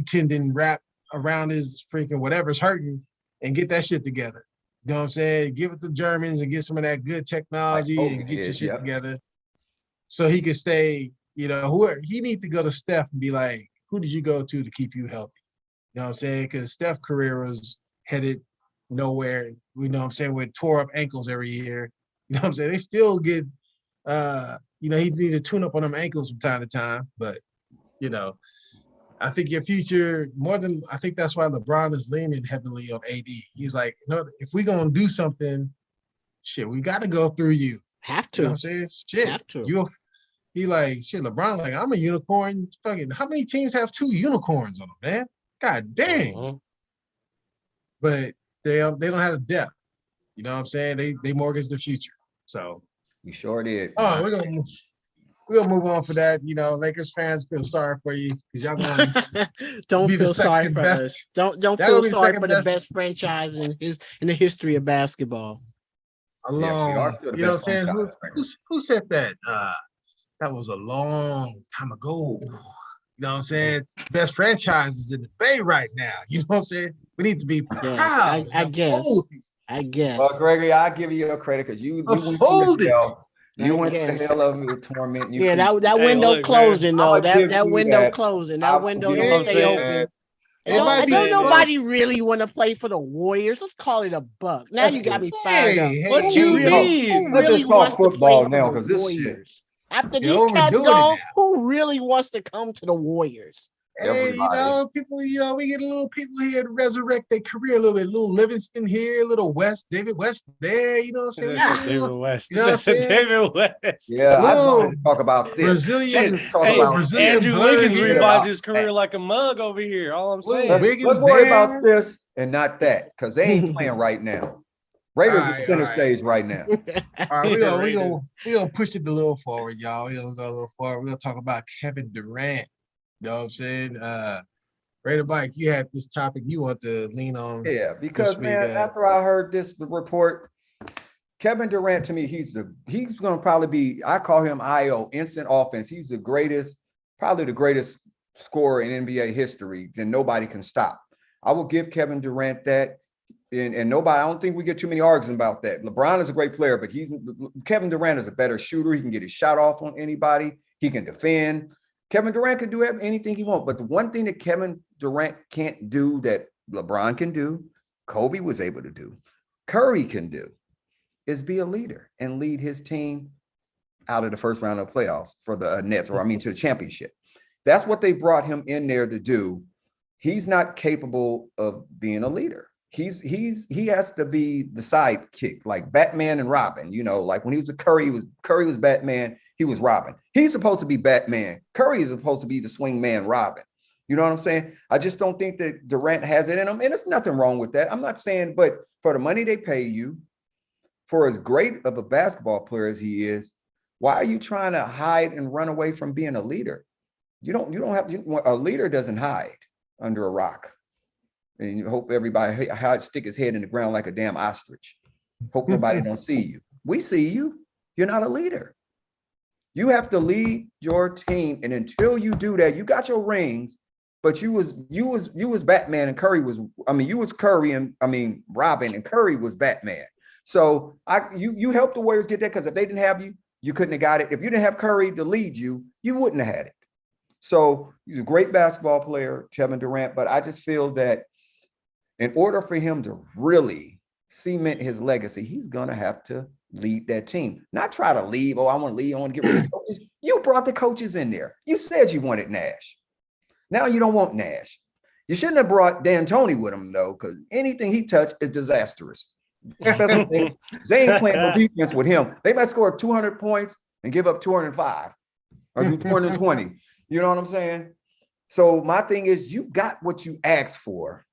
tendon wrap around his freaking whatever's hurting and get that shit together. You know what I'm saying? Give it to Germans and get some of that good technology and get your shit together. So he could stay, you know, he needs to go to Steph and be like, who did you go to keep you healthy? You know what I'm saying? Because Steph's career was headed nowhere. You know what I'm saying? With tore up ankles every year. You know what I'm saying? They still get, you know, he needs to tune up on them ankles from time to time. But, you know, I think your future, I think that's why LeBron is leaning heavily on AD. He's like, you know, if we're going to do something, shit, we got to go through you. Have to. You know what I'm saying? Shit. Have to. He like, shit, LeBron like, I'm a unicorn. Fucking, how many teams have 2 unicorns on them, man? God dang. But they don't have the depth. You know what I'm saying? They mortgage the future. So We sure did. oh, we're gonna move on for that. You know, Lakers fans feel sorry for you because y'all gonna don't be the feel sorry second for best. us. Don't That feel would be the sorry second for the best. best franchise in the history of basketball. Yeah, we Along, are still the you know what I'm best saying? franchise. Who said that? That was a long time ago. You know what I'm saying? Best franchises in the Bay right now. You know what I'm saying? We need to be proud. I guess. Well, Gregory, I'll give you your credit because you went through uphold the it. hell. You I went guess. through the hell of it with torment. You Yeah, couldn't- that Hey, window look, man, closing though. I'ma give That you window that. closing. I'll That window give don't you Hey, stay that. open. It might I be don't close. nobody really want to play for the Warriors. Let's call it a buck. Now That's you got good. me fired up. Hey, What Who you who mean? Let's really just talk wants to play football for now the because this shit. Warriors? After You're these cats overdoing it gone, now. who really wants to come to the Warriors? Hey, you Everybody. know, people, you know, we get a little people here to resurrect their career a little bit. Little Livingston here, little West, David West there, you know what I'm saying? That's a David West. You know what I'm That's a saying? David West. Yeah, I Little wanted to talk about this. Brazilian, Let's just talk Hey, little about Brazilian Andrew blur Wiggins here. revived his career like a mug over here. All I'm Little saying. Wiggins Let's worry there. about this and not that because they ain't playing right now. Raiders All right, are center all right. stage right now. All right, we Raiders. gonna push it a little forward, y'all. We're gonna go a little forward. We're gonna talk about Kevin Durant. You know what I'm saying? Raider Mike, you had this topic you want to lean on. Yeah, because this week, man, after I heard this report, Kevin Durant to me, he's going to probably be. I call him IO, instant offense. He's the greatest, probably the greatest scorer in NBA history. Then nobody can stop. I will give Kevin Durant that, and nobody. I don't think we get too many arguments about that. LeBron is a great player, but Kevin Durant is a better shooter. He can get his shot off on anybody. He can defend. Kevin Durant can do anything he wants, but the one thing that Kevin Durant can't do that LeBron can do, Kobe was able to do, Curry can do, is be a leader and lead his team out of the first round of playoffs for the Nets, to the championship. That's what they brought him in there to do. He's not capable of being a leader. He has to be the sidekick, like Batman and Robin. You know, like when he was with Curry was Batman. He was Robin. He's supposed to be Batman. Curry is supposed to be the swing man Robin. You know what I'm saying? I just don't think that Durant has it in him. And there's nothing wrong with that. I'm not saying, but for the money they pay you, for as great of a basketball player as he is, why are you trying to hide and run away from being a leader? You don't have a leader doesn't hide under a rock. And you hope everybody stick his head in the ground like a damn ostrich. Hope nobody don't see you. We see you. You're not a leader. You have to lead your team, and until you do that, you got your rings, but you was Batman and Curry was. You was Curry and Robin and Curry was Batman. So you helped the Warriors get that because if they didn't have you, you couldn't have got it. If you didn't have Curry to lead you, you wouldn't have had it. So he's a great basketball player, Kevin Durant, but I just feel that in order for him to really cement his legacy, he's gonna have to lead that team. Not try to leave. Oh, I want to leave. I want to get rid of the coaches. You brought the coaches in there. You said you wanted Nash. Now you don't want Nash. You shouldn't have brought D'Antoni with him, though, because anything he touched is disastrous. They ain't playing no defense with him. They might score 200 points and give up 205 or do 220. You know what I'm saying? So my thing is, you got what you asked for,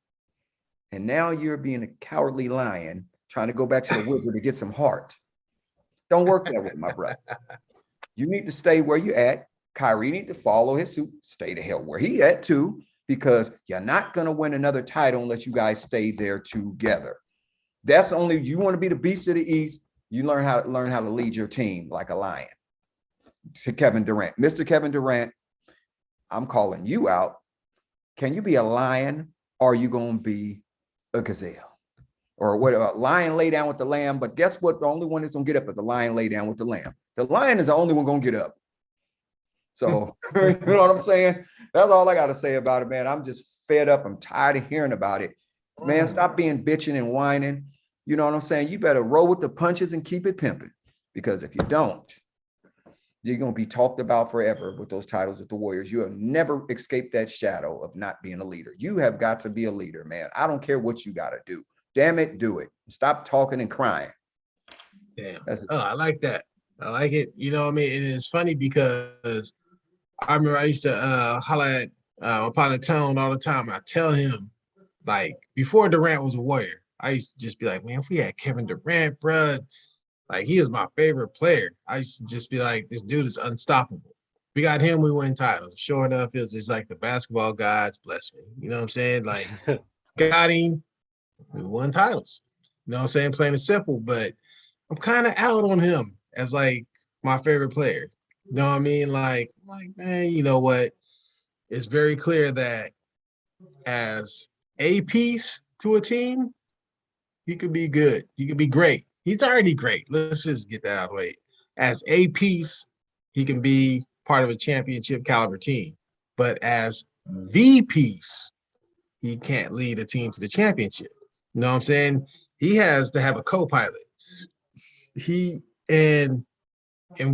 and now you're being a cowardly lion trying to go back to the wizard to get some heart. Don't work that way, my brother. You need to stay where you're at. Kyrie need to follow his suit, stay the hell where he at too, because you're not going to win another title unless you guys stay there together. That's only, you want to be the beast of the East, you learn how to lead your team like a lion. To Kevin Durant. Mr. Kevin Durant, I'm calling you out. Can you be a lion or are you going to be a gazelle? Or what, a lion lay down with the lamb, but guess what? The only one that's going to get up is the lion lay down with the lamb. The lion is the only one going to get up. So, you know what I'm saying? That's all I got to say about it, man. I'm just fed up. I'm tired of hearing about it. Man, stop being bitching and whining. You know what I'm saying? You better roll with the punches and keep it pimping. Because if you don't, you're going to be talked about forever with those titles with the Warriors. You have never escaped that shadow of not being a leader. You have got to be a leader, man. I don't care what you got to do. Damn it, do it. Stop talking and crying. Damn. I like that. I like it. You know what I mean? And it's funny because I remember I used to holler at upon the tone all the time. I tell him, like, before Durant was a Warrior, I used to just be like, man, if we had Kevin Durant, bruh, like, he is my favorite player. I used to just be like, this dude is unstoppable. We got him, we win titles. Sure enough, it's just like the basketball gods bless me. You know what I'm saying? Like, got him, we won titles. You know what I'm saying? Plain and simple, but I'm kind of out on him as like my favorite player. You know what I mean? Like, man, you know what? It's very clear that as a piece to a team, he could be good. He could be great. He's already great. Let's just get that out of the way. As a piece, he can be part of a championship caliber team. But as the piece, he can't lead a team to the championship. You know what I'm saying? He has to have a co-pilot. He and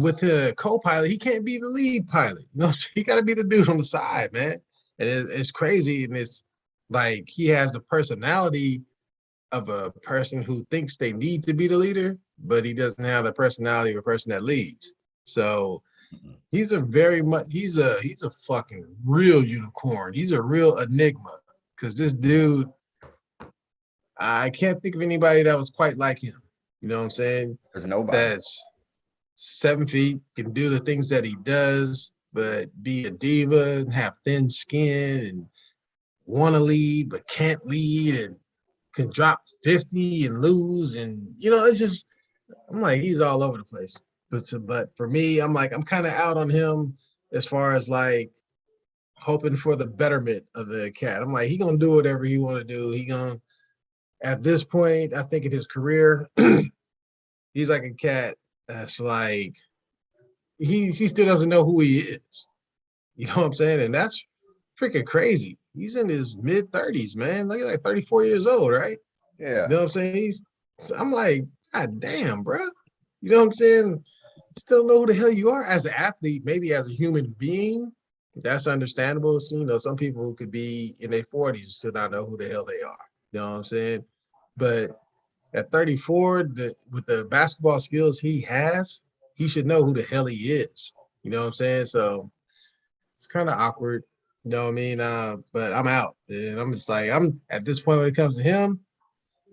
with a co-pilot, he can't be the lead pilot. You know, he got to be the dude on the side, man. And it's crazy, and it's like he has the personality of a person who thinks they need to be the leader, but he doesn't have the personality of a person that leads. So he's a fucking real unicorn. He's a real enigma because this dude, I can't think of anybody that was quite like him. You know what I'm saying? There's nobody. That's 7 feet, can do the things that he does, but be a diva and have thin skin and want to lead but can't lead and can drop 50 and lose. And, you know, it's just, I'm like, he's all over the place. But for me, I'm like, I'm kind of out on him as far as like hoping for the betterment of the cat. I'm like, he gonna do whatever he want to do. He gonna, at this point, I think in his career, he's like a cat that's like, he still doesn't know who he is. You know what I'm saying? And that's freaking crazy. He's in his mid 30s, man. Like 34 years old, right? Yeah. You know what I'm saying? I'm like, God damn, bro. You know what I'm saying? Still know who the hell you are as an athlete, maybe as a human being. That's understandable. So, you know, some people who could be in their 40s still not know who the hell they are. You know what I'm saying? But at 34, with the basketball skills he has, he should know who the hell he is. You know what I'm saying? So it's kind of awkward. You know what I mean? But I'm out. And I'm just like, I'm at this point when it comes to him,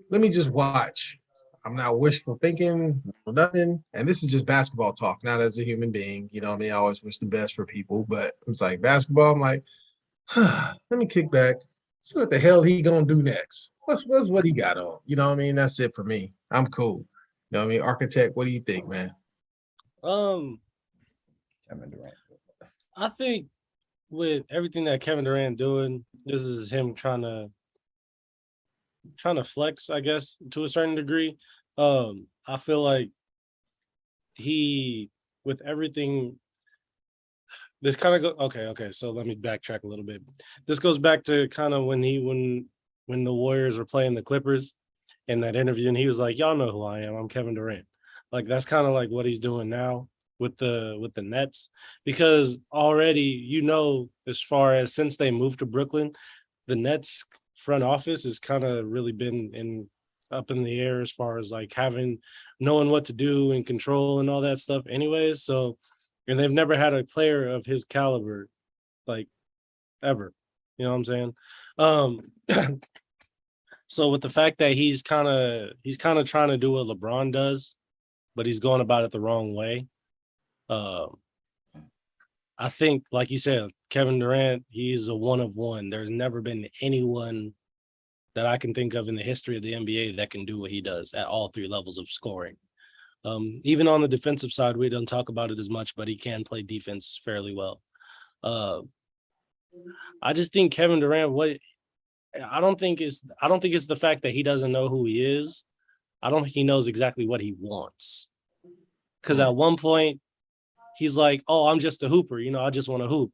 let me just watch. I'm not wishful thinking, nothing. And this is just basketball talk, not as a human being. You know what I mean? I always wish the best for people, but it's like basketball. I'm like, let me kick back. See what the hell he gonna do next. What's what he got on? You know what I mean? That's it for me. I'm cool. You know what I mean? Architect, what do you think, man? Kevin Durant. I think with everything that Kevin Durant doing, this is him trying to flex, I guess, to a certain degree. I feel like he, with everything, this kind of go okay. So let me backtrack a little bit. This goes back to kind of when the Warriors were playing the Clippers in that interview, and he was like, "Y'all know who I am. I'm Kevin Durant." Like that's kind of like what he's doing now with the Nets, because already, you know, as far as since they moved to Brooklyn, the Nets front office has kind of really been up in the air as far as like knowing what to do and control and all that stuff anyways. So, and they've never had a player of his caliber, like, ever. You know what I'm saying? So with the fact that he's kind of trying to do what LeBron does, but he's going about it the wrong way. I think, like you said, Kevin Durant, he's a one of one. There's never been anyone that I can think of in the history of the NBA that can do what he does at all three levels of scoring. Even on the defensive side, we don't talk about it as much, but he can play defense fairly well. I just think Kevin Durant, I don't think it's the fact that he doesn't know who he is. I don't think he knows exactly what he wants. Because at one point, he's like, "Oh, I'm just a hooper. You know, I just want to hoop."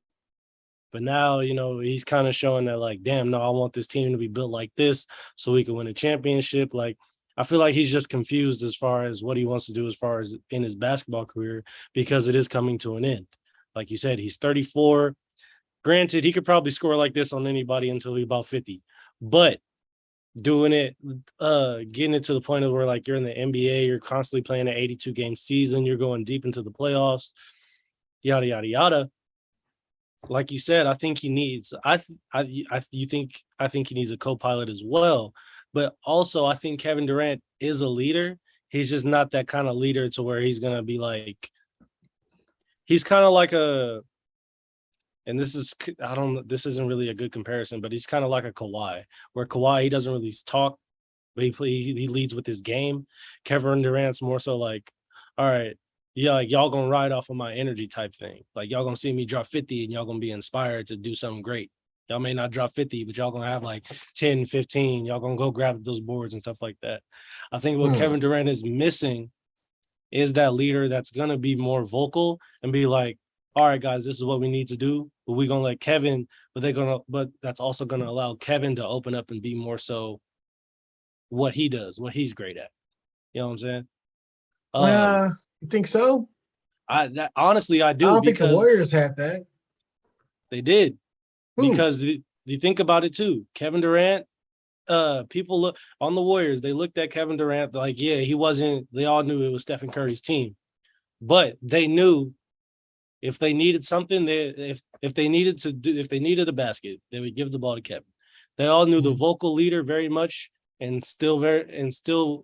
But now, you know, he's kind of showing that, like, damn, no, I want this team to be built like this so we can win a championship. Like, I feel like he's just confused as far as what he wants to do as far as in his basketball career, because it is coming to an end. Like you said, he's 34. Granted, he could probably score like this on anybody until he's about 50. But doing it, getting it to the point of where like you're in the NBA, you're constantly playing an 82 game season, you're going deep into the playoffs, yada yada yada. Like you said, I think he needs. I think he needs a co-pilot as well. But also, I think Kevin Durant is a leader. He's just not that kind of leader to where he's gonna be like. He's kind of like a, and this is I don't. This isn't really a good comparison, but he's kind of like a Kawhi, where Kawhi he doesn't really talk, but he leads with his game. Kevin Durant's more so like, all right, yeah, like y'all gonna ride off of my energy type thing. Like y'all gonna see me drop 50 and y'all gonna be inspired to do something great. Y'all may not drop 50, but y'all gonna have like 10, 15. Y'all gonna go grab those boards and stuff like that. I think what Kevin Durant is missing is that leader that's gonna be more vocal and be like, all right, guys, this is what we need to do. But we're gonna let Kevin, but that's also gonna allow Kevin to open up and be more so what he does, what he's great at. You know what I'm saying? You think so? Honestly, I do. I don't think the Warriors had that. They did. Who? Because you think about it too. Kevin Durant, people look on the Warriors, they looked at Kevin Durant like, yeah, he wasn't, they all knew it was Stephen Curry's team. But they knew if they needed something, if they needed a basket, they would give the ball to Kevin. They all knew the vocal leader very much and still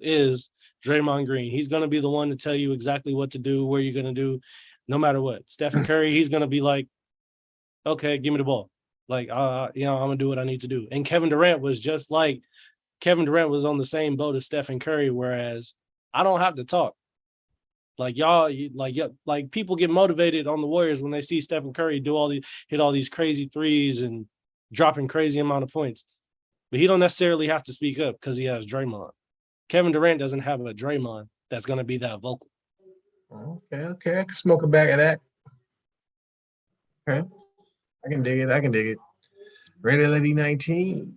is Draymond Green. He's going to be the one to tell you exactly what to do, where you're going to do, no matter what. Stephen Curry, he's going to be like, okay, give me the ball. Like, I'm going to do what I need to do. And Kevin Durant was just like, Kevin Durant was on the same boat as Stephen Curry, whereas I don't have to talk. Like y'all, like people get motivated on the Warriors when they see Stephen Curry hit all these crazy threes and dropping crazy amount of points. But he don't necessarily have to speak up because he has Draymond. Kevin Durant doesn't have a Draymond that's going to be that vocal. Okay. I can smoke a bag of that. Okay. I can dig it. Radio Lady 19.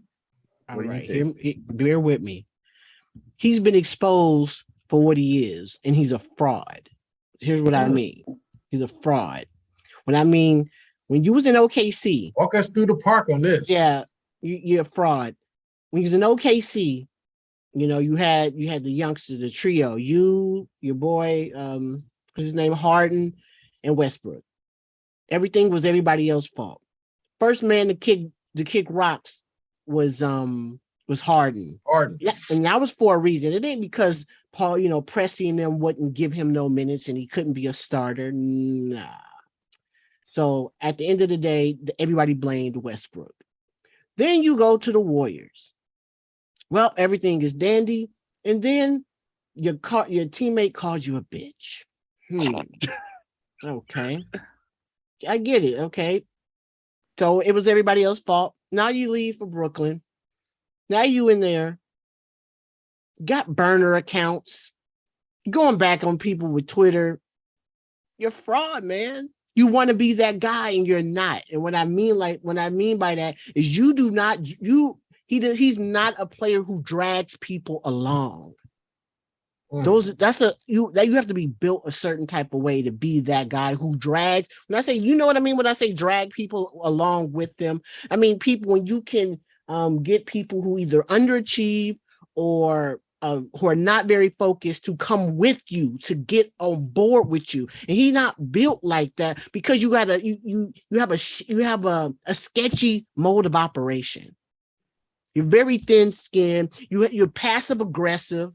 All right. Bear with me. He's been exposed for what he is, and he's a fraud. Here's what I mean. He's a fraud. When you was in OKC. Walk us through the park on this. Yeah, you're a fraud. When you was in OKC, you had the youngsters, the trio, your boy, what's his name, Harden and Westbrook. Everything was everybody else's fault. First man to kick rocks was Harden. Yeah, and that was for a reason. It ain't because Paul, Pressy and them wouldn't give him no minutes and he couldn't be a starter. Nah. So at the end of the day, everybody blamed Westbrook. Then you go to the Warriors. Well, everything is dandy, and then your teammate calls you a bitch. Okay. I get it. Okay. So it was everybody else's fault. Now you leave for Brooklyn. Now you in there. Got burner accounts. Going back on people with Twitter. You're fraud, man. You want to be that guy and you're not. And what I mean by that is he's not a player who drags people along. You have to be built a certain type of way to be that guy who drags. When I say, you know what I mean when I say drag people along with them, I mean people when you can get people who either underachieve or who are not very focused to come with you, to get on board with you. And he's not built like that because you have a sketchy mode of operation. You're very thin skinned. You're passive aggressive.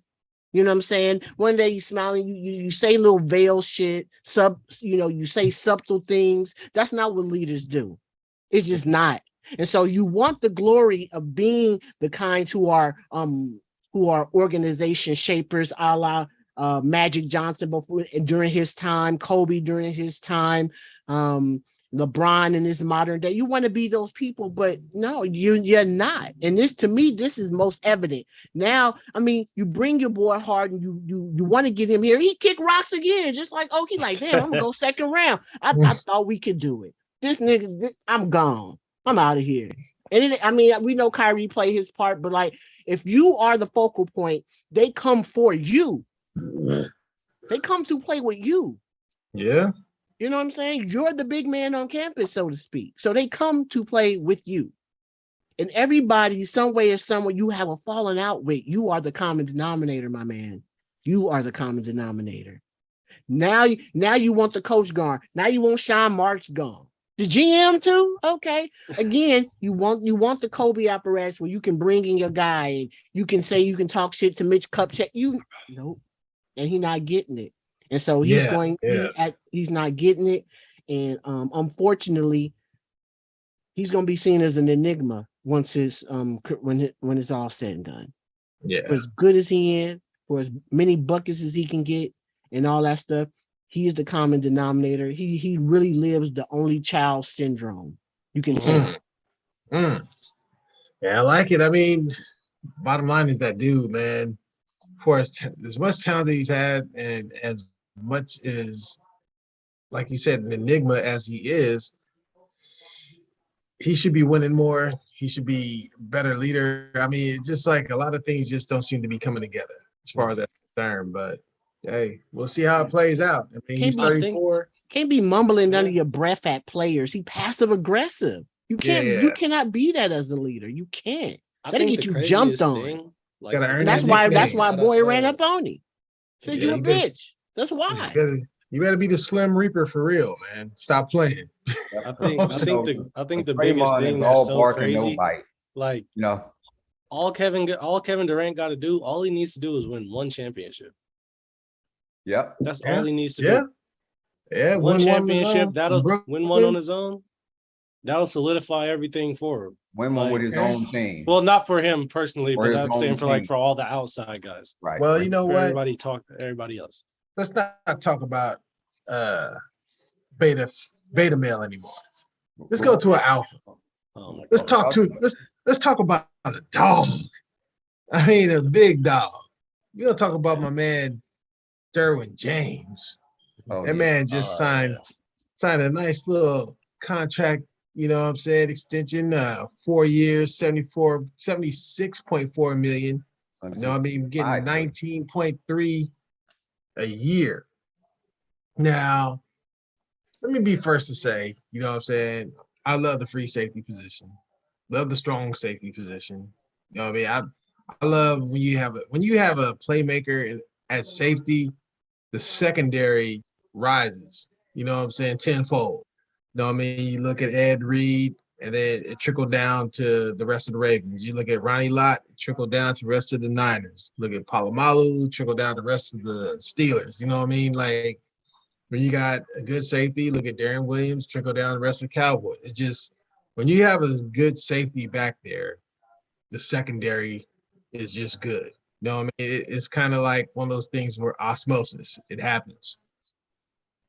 You know what I'm saying? One day you smiling, you say little veil shit, you say subtle things. That's not what leaders do. It's just not. And so you want the glory of being the kind who are organization shapers, a la Magic Johnson during his time, Kobe during his time, LeBron in this modern day. You want to be those people, but no, you're not. And to me, this is most evident. Now, I mean, you bring your boy Harden, you want to get him here. He kick rocks again, just like he like, damn, I'm gonna go second round. I thought we could do it. This nigga, I'm gone. I'm out of here. And we know Kyrie played his part, but like, if you are the focal point, they come for you. They come to play with you. Yeah. You know what I'm saying? You're the big man on campus, so to speak. So they come to play with you. And everybody, some way or somewhere, you have a falling out with. You are the common denominator, my man. You are the common denominator. Now you want the coach gone. Now you want Sean Marks gone. The GM too? Okay. Again, you want the Kobe apparatus where you can bring in your guy and you can say you can talk shit to Mitch Kupchak. Nope. And he's not getting it. And so he's not getting it. And unfortunately, he's gonna be seen as an enigma once his when it's all said and done. Yeah. For as good as he is, for as many buckets as he can get and all that stuff, he is the common denominator. He really lives the only child syndrome. You can tell. Yeah, I like it. I mean, bottom line is that dude, man, for as much talent that he's had and as much as, like you said, an enigma as he is, he should be winning more. He should be a better leader. I mean, just like a lot of things just don't seem to be coming together as far as that's concerned. But hey, we'll see how it plays out. I mean, he's 34. Can't be mumbling under your breath at players. He passive aggressive. You can't. You cannot be that as a leader. You can't. That'll get you jumped on. That's why boy ran up on him. Said you a bitch. That's why. You better be the Slim Reaper for real, man. Stop playing. I think the biggest thing that's so crazy, like all Kevin Durant got to do, all he needs to do is win one championship. Yep, that's all he needs to do. Yeah, one championship. That'll win one on his own. That'll solidify everything for him. Win one with his own team. Well, not for him personally, but I'm saying for all the outside guys. Right. Well, you know what? Everybody else. Let's not talk about beta male anymore. Let's go to an alpha. Let's talk about a dog. I mean, a big dog. You're gonna talk about my man Derwin James. That man just signed a nice little contract, you know what I'm saying, extension, 4 years, 76.4 million. You know what I mean? Getting 19.3 a year. Now, let me be first to say, you know what I'm saying, I love the free safety position. Love the strong safety position. You know what I mean? I love when you have a playmaker at safety, the secondary rises, you know what I'm saying, tenfold. You know what I mean? You look at Ed Reed, and then it trickled down to the rest of the Ravens. You look at Ronnie Lott, it trickled down to the rest of the Niners. Look at Palomalu, trickled down to the rest of the Steelers. You know what I mean? Like, when you got a good safety, look at Darren Williams, trickle down the rest of the Cowboys. It's just, when you have a good safety back there, the secondary is just good. You know what I mean? It's kind of like one of those things where osmosis, it happens.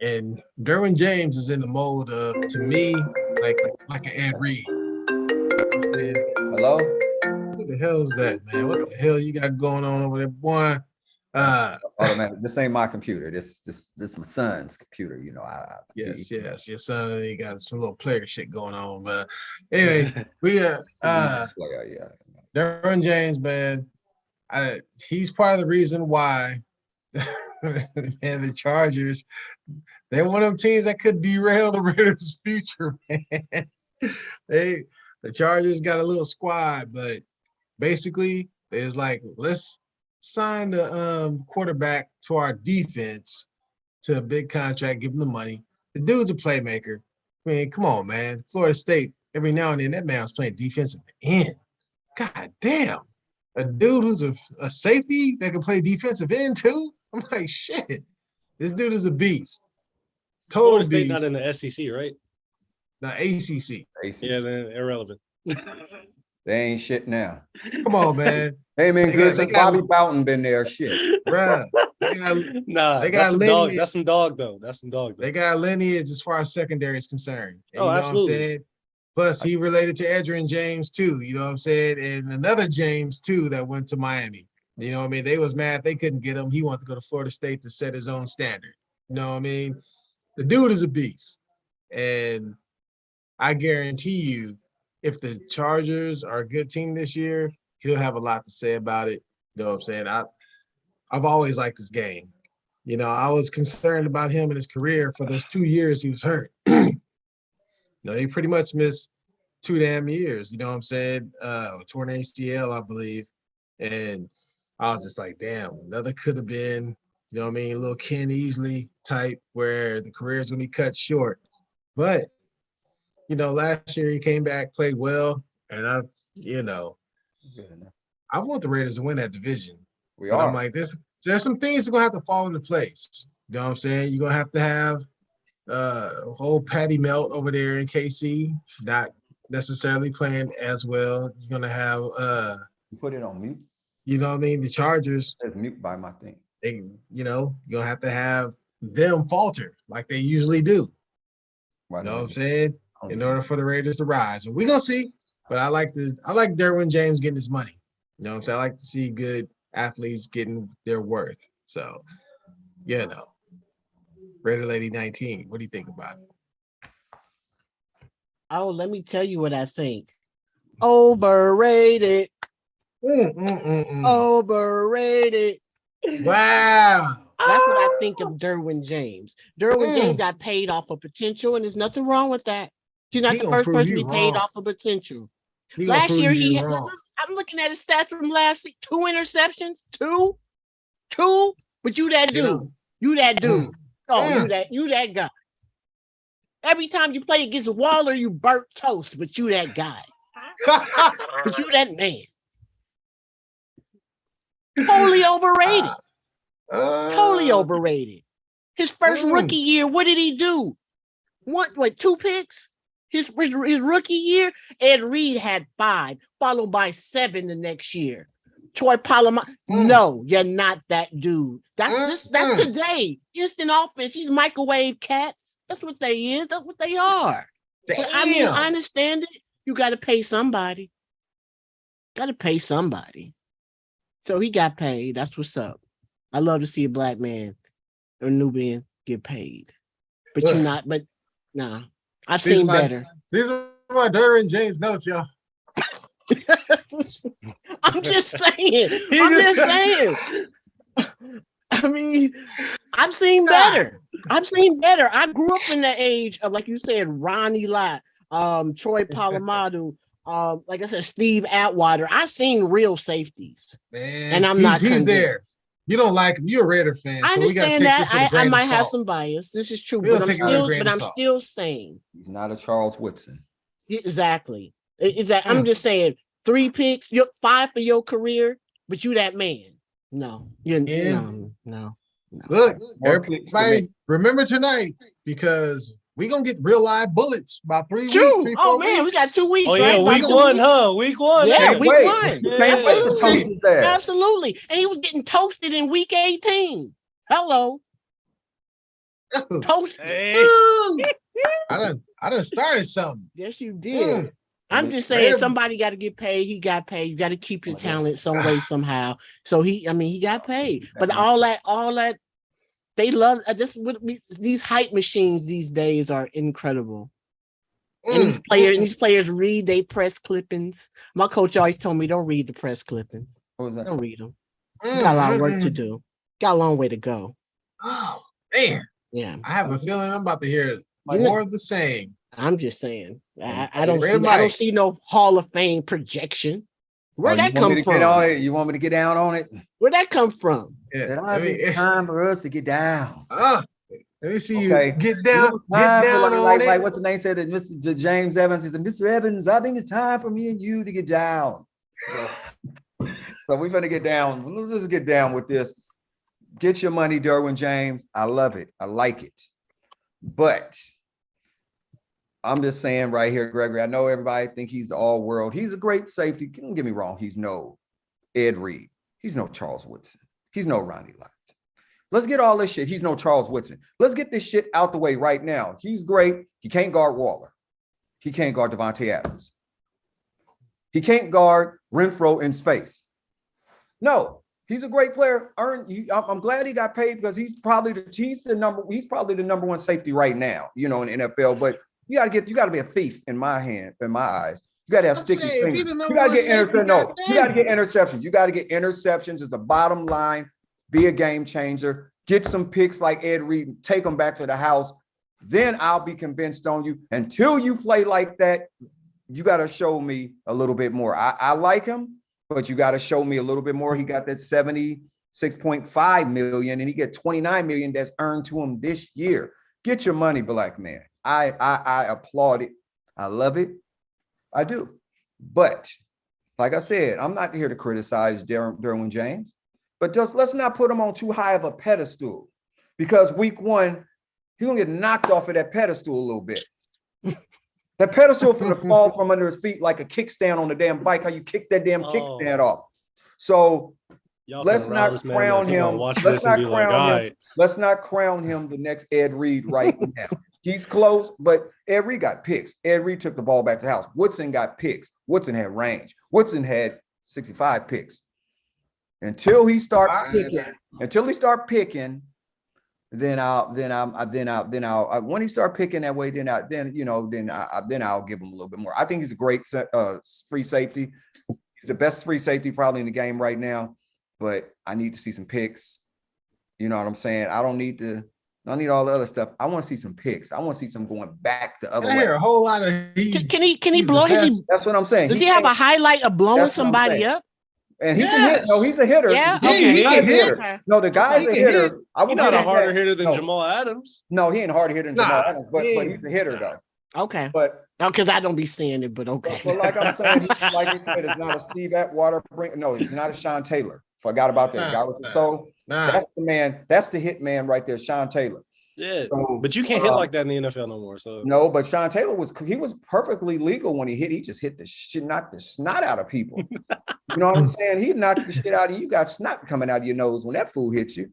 And Derwin James is in the mold of, to me, like an Ed Reed. Hello? What the hell is that, man? What the hell you got going on over there, boy? Automatic. This ain't my computer. This my son's computer. You know. Yes. Your son, he got some little player shit going on. But anyway, we Derwin James, man. He's part of the reason why. And the Chargers, they're one of them teams that could derail the Raiders' future, man. The Chargers got a little squad, but basically, it's like, let's sign the quarterback to our defense to a big contract, give him the money. The dude's a playmaker. I mean, come on, man. Florida State, every now and then, that man was playing defensive end. God damn. A dude who's a safety that can play defensive end, too? I'm like, shit, this dude is a beast. Total Florida State beast. Not in the SEC, right? The ACC. Yeah, they're irrelevant. They ain't shit now. Come on, man. They ain't been good since Bobby Bowden been there. Shit. Bruh. That's some dog. That's some dog, though. They got lineage as far as secondary is concerned. And absolutely. What I'm saying? Plus, he related to Adrian James, too. You know what I'm saying? And another James, too, that went to Miami. You know what I mean? They was mad they couldn't get him. He wanted to go to Florida State to set his own standard. You know what I mean? The dude is a beast. And I guarantee you, if the Chargers are a good team this year, he'll have a lot to say about it. You know what I'm saying? I've always liked this game. You know, I was concerned about him in his career for those 2 years he was hurt. You know, he pretty much missed 2 damn years. You know what I'm saying? Torn ACL, I believe. And I was just like, damn, another could have been, you know what I mean, a little Ken Easley type where the career is going to be cut short. But, you know, last year he came back, played well, and I want the Raiders to win that division. I'm like, there's some things that are going to have to fall into place. You know what I'm saying? You're going to have whole Patty Melt over there in KC, not necessarily playing as well. You're going to have you put it on mute. You know what I mean? The Chargers. That's mute by my thing. They, you're going to have them falter like they usually do. You know what I'm saying? In order for the Raiders to rise. And we're going to see. But I like Derwin James getting his money. You know what I'm saying? I like to see good athletes getting their worth. So, Raider Lady 19. What do you think about it? Oh, let me tell you what I think. Overrated. Overrated. Wow. That's what I think of Derwin James. Derwin James got paid off of potential, and there's nothing wrong with that. He's not the first person to be paid off of potential. Last year, I'm looking at his stats from last week. 2 interceptions. Two. But you that dude. You that dude. Oh, you that guy. Every time you play against Waller, you burnt toast, but you that guy. But you that man. Totally overrated. Totally overrated. His first rookie year, what did he do? What 2 picks? His rookie year, Ed Reed had 5, followed by 7 the next year. Troy Polamalu, no, you're not that dude. That's today. Instant offense. These microwave cats. That's what they is. That's what they are. But, I mean, I understand it. You got to pay somebody. Got to pay somebody. So he got paid. That's what's up. I love to see a black man or Nubian get paid. But you're not. But nah, I've seen better. These are my Derwin James notes, y'all. I'm just saying. I mean, I've seen better. I grew up in the age of, like you said, Ronnie Lott, Troy Polamalu, like I said, Steve Atwater. I've seen real safeties. Man, and he's there. You don't like him. You're a Raider fan. I understand that. I might have some bias. This is true, but I'm still saying he's not a Charles Woodson. Exactly. I'm just saying 3 picks, 5 for your career, but you that man. No. No. Look, everybody remember tonight, because we're gonna get real live bullets about 3 weeks. 4 weeks. We got 2 weeks. Oh, yeah, right? week 1, huh? Week 1. Yeah, week 1. Yeah. Absolutely. And he was getting toasted in week 18. Hello. Toasted. Hey. I done started something. Yes, you did. I'm just saying somebody got to get paid. He got paid. You got to keep your talent some way, somehow. So he got paid. But all that, they love these hype machines these days are incredible. And these players read they press clippings. My coach always told me, don't read the press clippings. What was that? Don't read them. You got a lot of work to do. Got a long way to go. Oh, man. Yeah. I have a feeling I'm about to hear more of the same. I'm just saying. I don't see no Hall of Fame projection. Where'd that come from? You want me to get down on it? Where'd that come from? Yeah. It's time for us to get down. Let me see you get down. Like what's the name said that Mr. James Evans. He said, Mr. Evans, I think it's time for me and you to get down. So we're gonna get down. Let's just get down with this. Get your money, Derwin James. I love it. I like it. But I'm just saying right here, Gregory, I know everybody think he's all world. He's a great safety. Don't get me wrong. He's no Ed Reed. He's no Charles Woodson. He's no Ronnie Lott. Let's get all this shit. He's no Charles Woodson. Let's get this shit out the way right now. He's great. He can't guard Waller. He can't guard Devontae Adams. He can't guard Renfro in space. No, he's a great player. I'm glad he got paid, because he's probably the number 1 safety right now, in the NFL. But you gotta be a thief in my eyes. You gotta have sticky fingers. You gotta get interceptions. No, you gotta get interceptions. You gotta get interceptions is the bottom line. Be a game changer. Get some picks like Ed Reed. Take them back to the house. Then I'll be convinced on you. Until you play like that, you got to show me a little bit more. I like him, but you got to show me a little bit more. He got that 76.5 million and he get 29 million that's earned to him this year. Get your money, black man. I applaud it. I love it. I do. But like I said, I'm not here to criticize Derwin James, but just let's not put him on too high of a pedestal, because week one, he's gonna get knocked off of that pedestal a little bit. That pedestal for the fall from under his feet like a kickstand on the damn bike, how you kick that damn kickstand off. So let's not crown him. Let's not crown him the next Ed Reed right now. He's close, but Ed Reed got picks. Ed Reed took the ball back to the house. Woodson got picks. Woodson had range. Woodson had 65 picks. Until he start picking, then I'll when he start picking that way, then I'll give him a little bit more. I think he's a great free safety. He's the best free safety probably in the game right now, but I need to see some picks. You know what I'm saying? I don't need all the other stuff. I want to see some picks. I want to see some going back the other way. I hear a whole lot of. Can he blow? That's what I'm saying. Does he have a highlight of blowing somebody up? And he can hit. No, he's a hitter. Yeah, he can hit. Okay. No, the guy's a hitter. He's not a harder hitter than Jamal Adams. No, he ain't a harder hitter than Jamal Adams, but he's a hitter though. Okay. But because I don't be seeing it, but okay. But like I'm saying, like you said, it's not a Steve Atwater. No, it's not a Sean Taylor. Forgot about that guy with the soul. That's the man. That's the hit man right there, Sean Taylor. Yeah, but you can't hit like that in the NFL no more. So no, but Sean Taylor was perfectly legal when he hit. He just hit the shit, knocked the snot out of people. You know what I'm saying? He knocked the shit out of you. You got snot coming out of your nose when that fool hits you.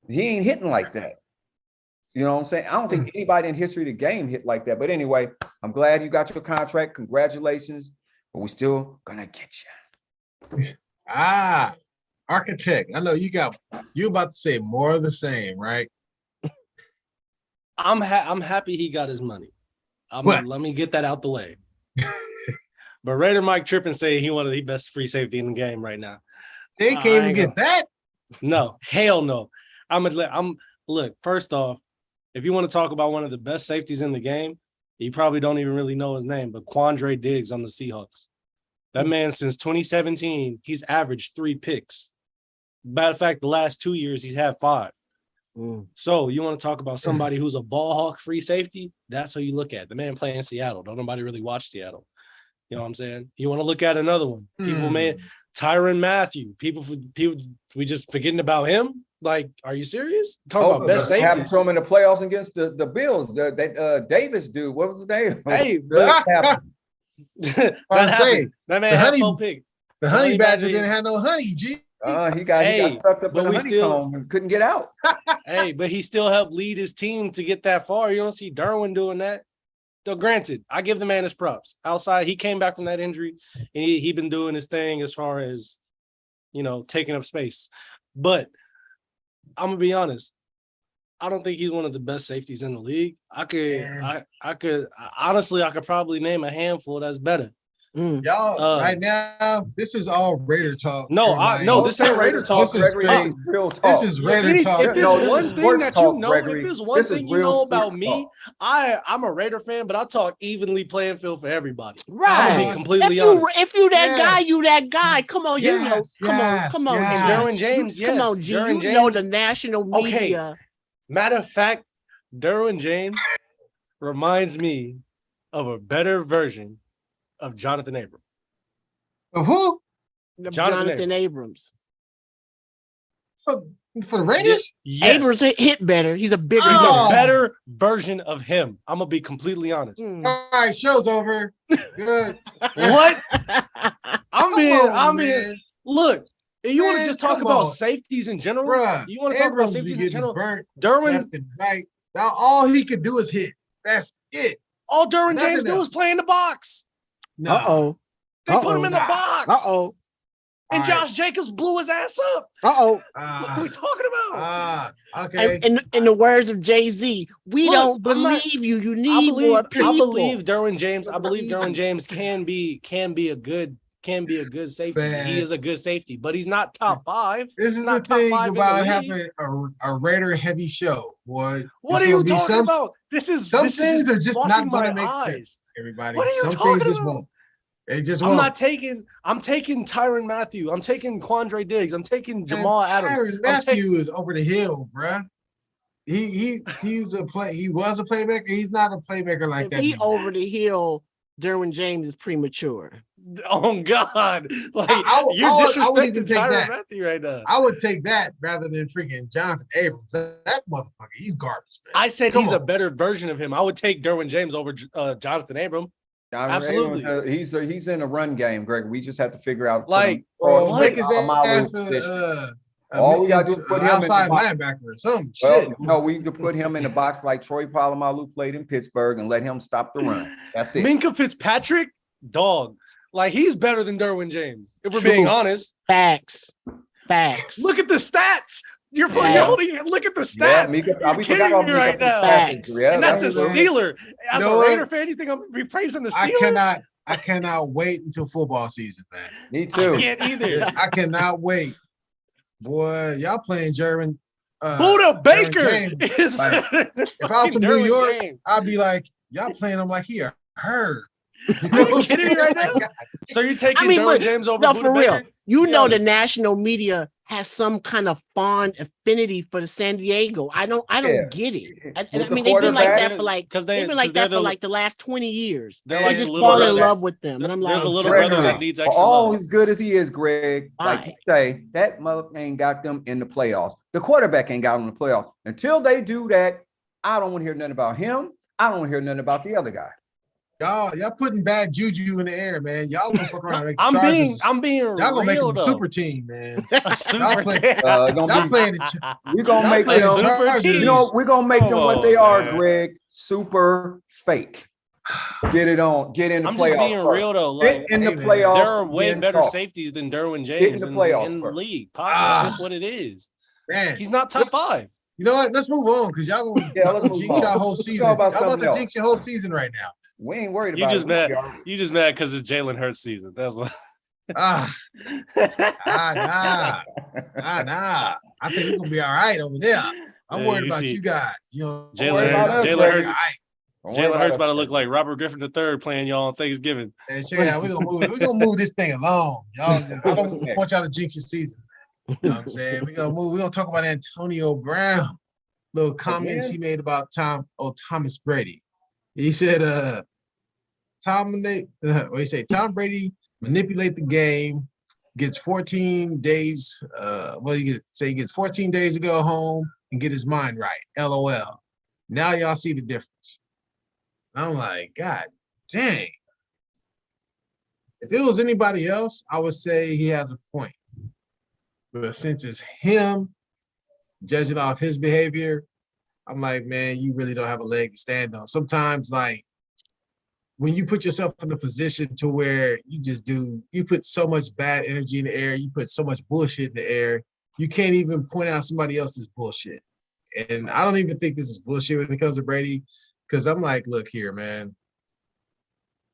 He ain't hitting like that. You know what I'm saying? I don't think anybody in history of the game hit like that. But anyway, I'm glad you got your contract. Congratulations. But we still gonna get you. Architect. I know you about to say more of the same, right? I'm happy he got his money. Let me get that out the way. But Raider Mike tripping say he one of the best free safety in the game right now. They can't even get that. No, hell no. Look, first off, if you want to talk about one of the best safeties in the game, you probably don't even really know his name, but Quandre Diggs on the Seahawks. That man, since 2017, he's averaged 3 picks. Matter of fact, the last 2 years, he's had 5. So you want to talk about somebody who's a ball hawk free safety? That's who you look at. The man playing Seattle. Don't nobody really watch Seattle. You know what I'm saying? You want to look at another one. People, man, Tyrann Mathieu. People, we just forgetting about him. Like, are you serious? Talking about best safety. Happened to him in the playoffs against the Bills. That Davis dude. What was his name? Hey, that man had 4 picks. The honey badger didn't have no honey. G. He got sucked up in the honeycomb and couldn't get out. Hey, but he still helped lead his team to get that far. You don't see Derwin doing that. Though, granted, I give the man his props. Outside, he came back from that injury, and he been doing his thing as far as, taking up space. But I'm gonna be honest. I don't think he's one of the best safeties in the league. I could probably name a handful that's better. Y'all, right now, this is all Raider talk. No, this ain't Raider talk. This is real talk. This is Raider talk. If there's one thing that if there's one thing you know about me, I'm a Raider fan, but I talk evenly playing field for everybody. Right. I'm gonna be completely honest. If you that guy, you that guy. Come on, come on. Derwin James, yes. Come on, G. Derwin You James. know the national media. Okay. Matter of fact, Derwin James reminds me of a better version of Jonathan Abrams. Of who? Jonathan Abrams. For the Raiders? Yes. Abrams hit better. He's a bigger. He's a better version of him. I'm gonna be completely honest. All right, show's over. Good. What? I'm being. Look, you want to just talk about safeties in general? Bruh, you want to talk about safeties in general? Derwin, left and right. Now all he could do is hit. That's it. All Derwin James do is play in the box. No. They put him in the box. And Josh Jacobs blew his ass up. What are we talking about? Okay. In the words of Jay-Z, we don't believe you. You need more people. I believe Derwin James can be a good safety. Man. He is a good safety, but he's not top 5. This is the thing about having a Raider heavy show, boy. What are you talking about? Some things are just not going to make sense. Everybody, what are you some talking things just about? won't. They just I'm won't. not taking. I'm taking Tyrann Mathieu. I'm taking Quandre Diggs. I'm taking Jamal Adams. Tyrann Mathieu is over the hill, bruh. He was a playmaker. He's not a playmaker like if that. he anymore. over the hill, Derwin James is premature. Oh God! Like you're I would disrespecting even take Tyrann that. Mathieu right now. I would take that rather than freaking Jonathan Abrams. That motherfucker, he's garbage, man. I said Come he's on. a better version of him. I would take Derwin James over Jonathan Abram. Absolutely. He's in a run game, Greg. We just have to figure out. Like, make his ass all we gotta do is put him outside in the box. linebacker or something. Well, Shit. no, we could put him in the box like Troy Polamalu played in Pittsburgh and let him stop the run. That's it. Minka Fitzpatrick, dog. Like he's better than Derwin James. If we're True. being honest. Facts. Look at the stats. You're Yeah. holding. Look at the stats. Yeah, Mika, You're kidding me right now. Facts. Yeah, And that's a what- Steeler. As know a what? Raider fan, you think I'm gonna be praising the Steeler? I cannot wait until football season, man. Me I too. can't either. I cannot wait. Boy, y'all playing German. Buda Derwin Baker James, is like, better than if I was from New Derwin York, James. I'd be like, y'all playing him like he a herd. Are you kidding me right now? So you're taking Derwin but- James over No, Buda for real. Baker? You Be know the honest. national media has some kind of fond affinity for the San Diego. I don't Yeah. get it. With I the mean, they've been like quarterback, that for like because they've been like that for like the last 20 years. they're They like just the little fall in brother. love with them. And I'm They're like, the little Gregory, brother that needs For extra all love. as good as he is, Greg, like you say, that mother ain't got them in the playoffs. The quarterback ain't got them in the playoffs. Until they do that, I don't want to hear nothing about him. I don't want to hear nothing about the other guy. Y'all putting bad juju in the air, man. Y'all gonna fuck around. And make the I'm being Y'all gonna make real them a though. super team, man. A super play- team. Y'all playing We're gonna Y'all make play them super you team. know, we're gonna make them what they Come are, on, man. Greg. Super fake. Get in the I'm playoffs. just being first. real though. Get Like in the Hey, man. playoffs. there are and way then better talk. safeties than Derwin Get in James the in playoffs the first. league. That's just Ah. what it is. man. He's not top Let's- 5. You know what? Let's move on because y'all gonna, Yeah, y'all let's gonna move jinx on. y'all whole Let's talk season. about Y'all about something to else. jinx your whole season right now. We ain't worried You about just it. mad. We are. You just mad because it's Jalen Hurts season. That's what. Nah. I think we're gonna be all right over there. I'm Yeah, worried you about see, you guys. You know, Don't worry about us, Jalen Greg. Hurts. All right. Don't worry Jalen Hurts us, about to look Greg. like Robert Griffin III playing y'all on Thanksgiving. And check it out. We're gonna move this thing along. Y'all, I don't want y'all to jinx your season. You know what I'm saying? We're gonna talk about Antonio Brown. Little comments he made about Thomas Brady. He said, Tom Brady manipulate the game, gets 14 days. He gets 14 days to go home and get his mind right. LOL. Now y'all see the difference. I'm like, God dang. If it was anybody else, I would say he has a point. But since it's him, judging off his behavior, I'm like, man, you really don't have a leg to stand on. Sometimes, like, when you put yourself in a position to where you put so much bad energy in the air, you put so much bullshit in the air, you can't even point out somebody else's bullshit. And I don't even think this is bullshit when it comes to Brady, because I'm like, look here, man.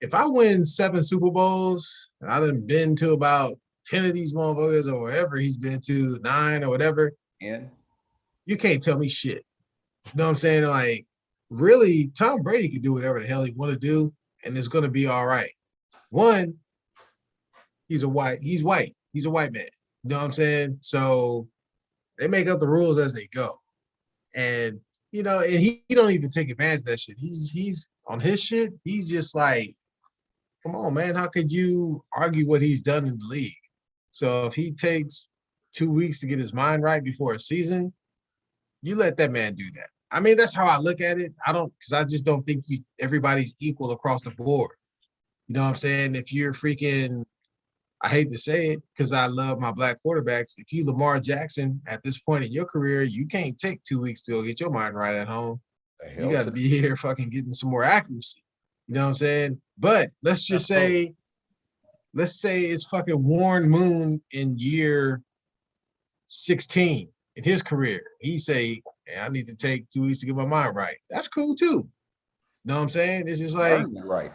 If I win 7 Super Bowls, and I done been to about 10 of these motherfuckers or wherever he's been to, 9 or whatever, And you can't tell me shit. You know what I'm saying? Like, really, Tom Brady can do whatever the hell he want to do, and it's going to be all right. One, he's white. He's a white man. You know what I'm saying? So they make up the rules as they go. And, you know, and he don't even take advantage of that shit. He's on his shit. He's just like, come on, man. How could you argue what he's done in the league? So if he takes 2 weeks to get his mind right before a season, you let that man do that. I mean, that's how I look at it. Because I just don't think everybody's equal across the board. You know what I'm saying? If you're freaking, I hate to say it because I love my black quarterbacks. If you Lamar Jackson at this point in your career, you can't take 2 weeks to go get your mind right at home. You got to be here fucking getting some more accuracy. You know what I'm saying? But let's say it's fucking Warren Moon in year 16 in his career. He say, hey, I need to take 2 weeks to get my mind right. That's cool too. You know what I'm saying? It's just like, right.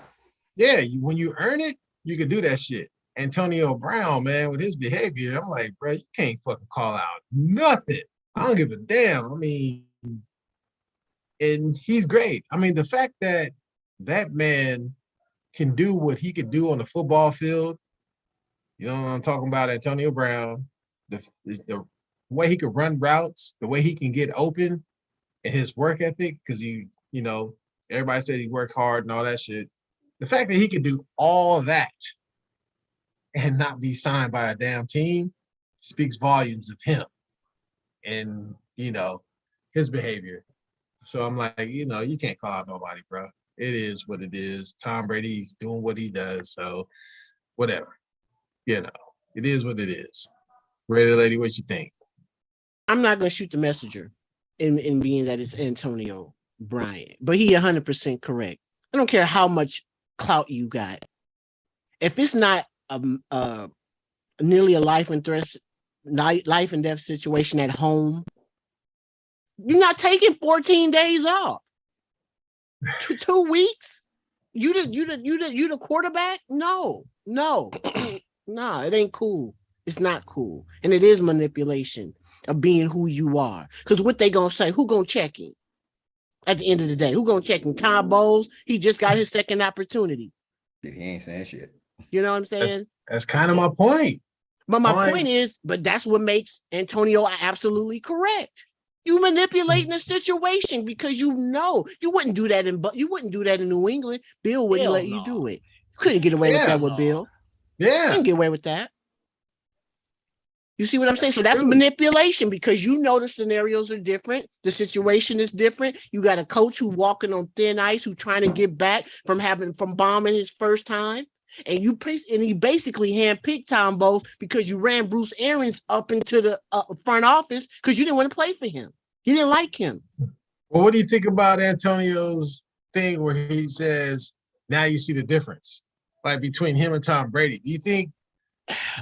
Yeah, when you earn it, you can do that shit. Antonio Brown, man, with his behavior, I'm like, bro, you can't fucking call out nothing. I don't give a damn. I mean, and he's great. I mean, the fact that man can do what he could do on the football field, you know what I'm talking about, Antonio Brown, the way he could run routes, the way he can get open, and his work ethic, because everybody said he worked hard and all that shit. The fact that he could do all that and not be signed by a damn team speaks volumes of him and, his behavior. So I'm like, you can't call out nobody, bro. It is what it is. Tom Brady's doing what he does. So whatever, it is what it is. Ready, lady, what you think? I'm not going to shoot the messenger in being that it's Antonio Bryant, but he 100% correct. I don't care how much clout you got. If it's not nearly a life and death situation at home, you're not taking 14 days off. 2 weeks? You the quarterback? No, it ain't cool. It's not cool. And it is manipulation of being who you are. Because what they gonna say, who gonna check him? At the end of the day, who gonna check him? Tom Bowles, he just got his second opportunity. He ain't saying shit. You know what I'm saying? That's kind of my point. But my point is, but that's what makes Antonio absolutely correct. You manipulating the situation because you wouldn't do that in New England. Bill wouldn't let you do it. You couldn't get away with that with Bill. Yeah. You couldn't get away with that. You see what I'm saying? So that's manipulation because the scenarios are different. The situation is different. You got a coach who walking on thin ice, who trying to get back from bombing his first time. And he basically handpicked Tom Bowles because you ran Bruce Arians up into the front office because you didn't want to play for him. You didn't like him. Well, what do you think about Antonio's thing where he says, now you see the difference, like between him and Tom Brady? Do you think?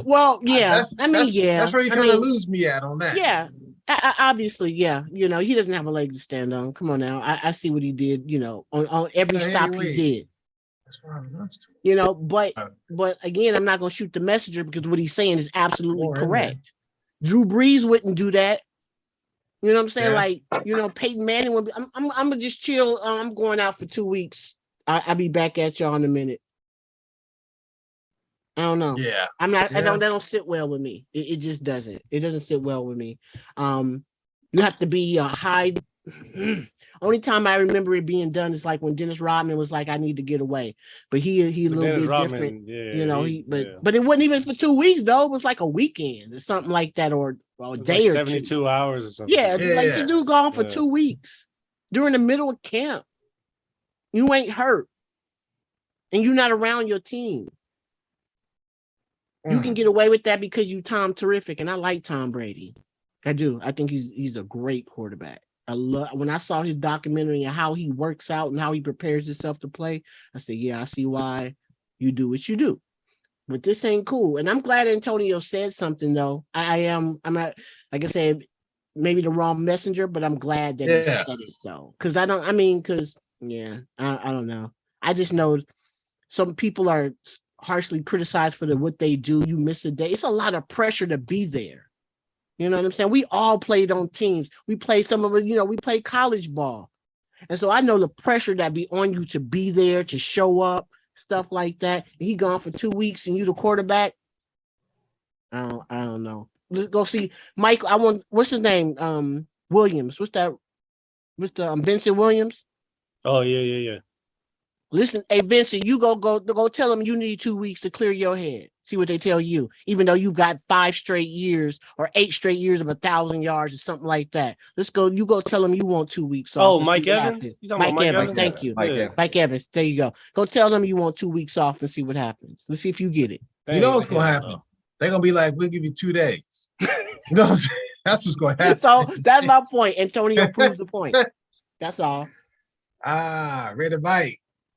Well, yeah. That's where you kind of lose me at on that. Yeah. Obviously, yeah. He doesn't have a leg to stand on. Come on now. I see what he did, on every stop he did. That's where I lost to. But again, I'm not going to shoot the messenger because what he's saying is absolutely correct. Drew Brees wouldn't do that. You know what I'm saying? Yeah. Like, Peyton Manning would be, I'm gonna just chill. I'm going out for 2 weeks. I'll be back at y'all in a minute. I don't know. Yeah. I'm not, that don't sit well with me. It just doesn't. It doesn't sit well with me. You have to be high. Only time I remember it being done is like when Dennis Rodman was like, I need to get away. But he a little Dennis bit Rodman, different. But it wasn't even for 2 weeks though. It was like a weekend or something like that, or a day like or 72 hours or something. Yeah, like the dude gone for 2 weeks during the middle of camp. You ain't hurt. And you're not around your team. You can get away with that because you Tom Terrific, and I like Tom Brady. I do. I think he's a great quarterback. When I saw his documentary and how he works out and how he prepares himself to play, I said, yeah, I see why you do what you do. But this ain't cool. And I'm glad Antonio said something though. I'm not, like I said, maybe the wrong messenger, but I'm glad that he said it though. I don't know. I just know some people are harshly criticized for what they do. You miss a day. It's a lot of pressure to be there. You know what I'm saying? We all played on teams. We played some of it, we played college ball. And so I know the pressure that be on you to be there, to show up, stuff like that. He gone for 2 weeks and you the quarterback. I don't know. Let's go see Mike. What's his name? Williams. What's that? Vincent Williams? Oh, yeah. Listen, hey Vincent, you go tell them you need 2 weeks to clear your head. See what they tell you, even though you got 5 straight years or 8 straight years of 1,000 yards or something like that. You go tell them you want 2 weeks off. Oh, Mike Evans? Mike Evans, thank you. Mike Evans, there you go. Go tell them you want 2 weeks off and see what happens. Let's see if you get it. You know what's going to happen? They're going to be like, we'll give you 2 days. You know what I'm saying? That's what's going to happen. So that's my point. Antonio proved the point. That's all. Ready to bite.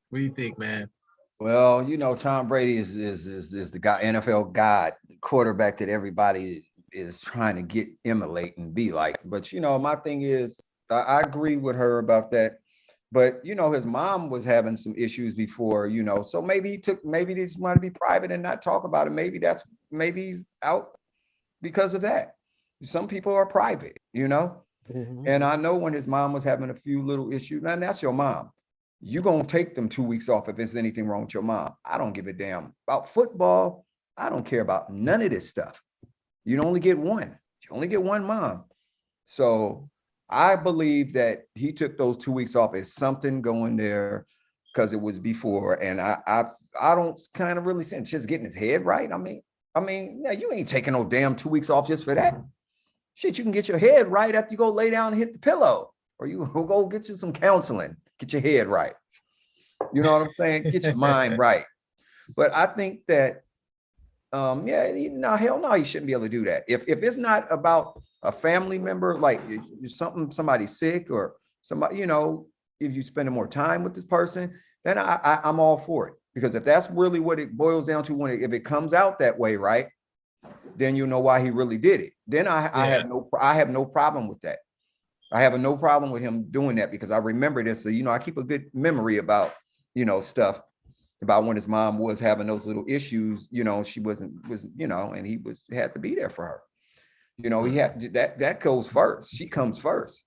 What do you think, man? Well, Tom Brady is the guy, NFL god, quarterback that everybody is trying to emulate and be like. But my thing is, I agree with her about that. But his mom was having some issues before, so maybe they just want to be private and not talk about it. Maybe he's out because of that. Some people are private, Mm-hmm. And I know when his mom was having a few little issues, and that's your mom. you're going to take them 2 weeks off if there's anything wrong with your mom. I don't give a damn about football. I don't care about none of this stuff. You only get one. You only get one mom. So I believe that he took those 2 weeks off as something going there because it was before. And I don't kind of really sense just getting his head right. I mean, yeah, you ain't taking no damn 2 weeks off just for that. Shit, you can get your head right after you go lay down and hit the pillow, or you go get you some counseling, get your head right. You know what I'm saying? Get your mind right. But I think that, hell no, you shouldn't be able to do that. If it's not about a family member, like somebody's sick or somebody, if you're spending more time with this person, then I'm all for it. Because if that's really what it boils down to, if it comes out that way, right, then you know why he really did it. Then I have no problem with that. I have no problem with him doing that because I remember this. So, I keep a good memory about, stuff about when his mom was having those little issues, she and he had to be there for her. He had to, that goes first. She comes first.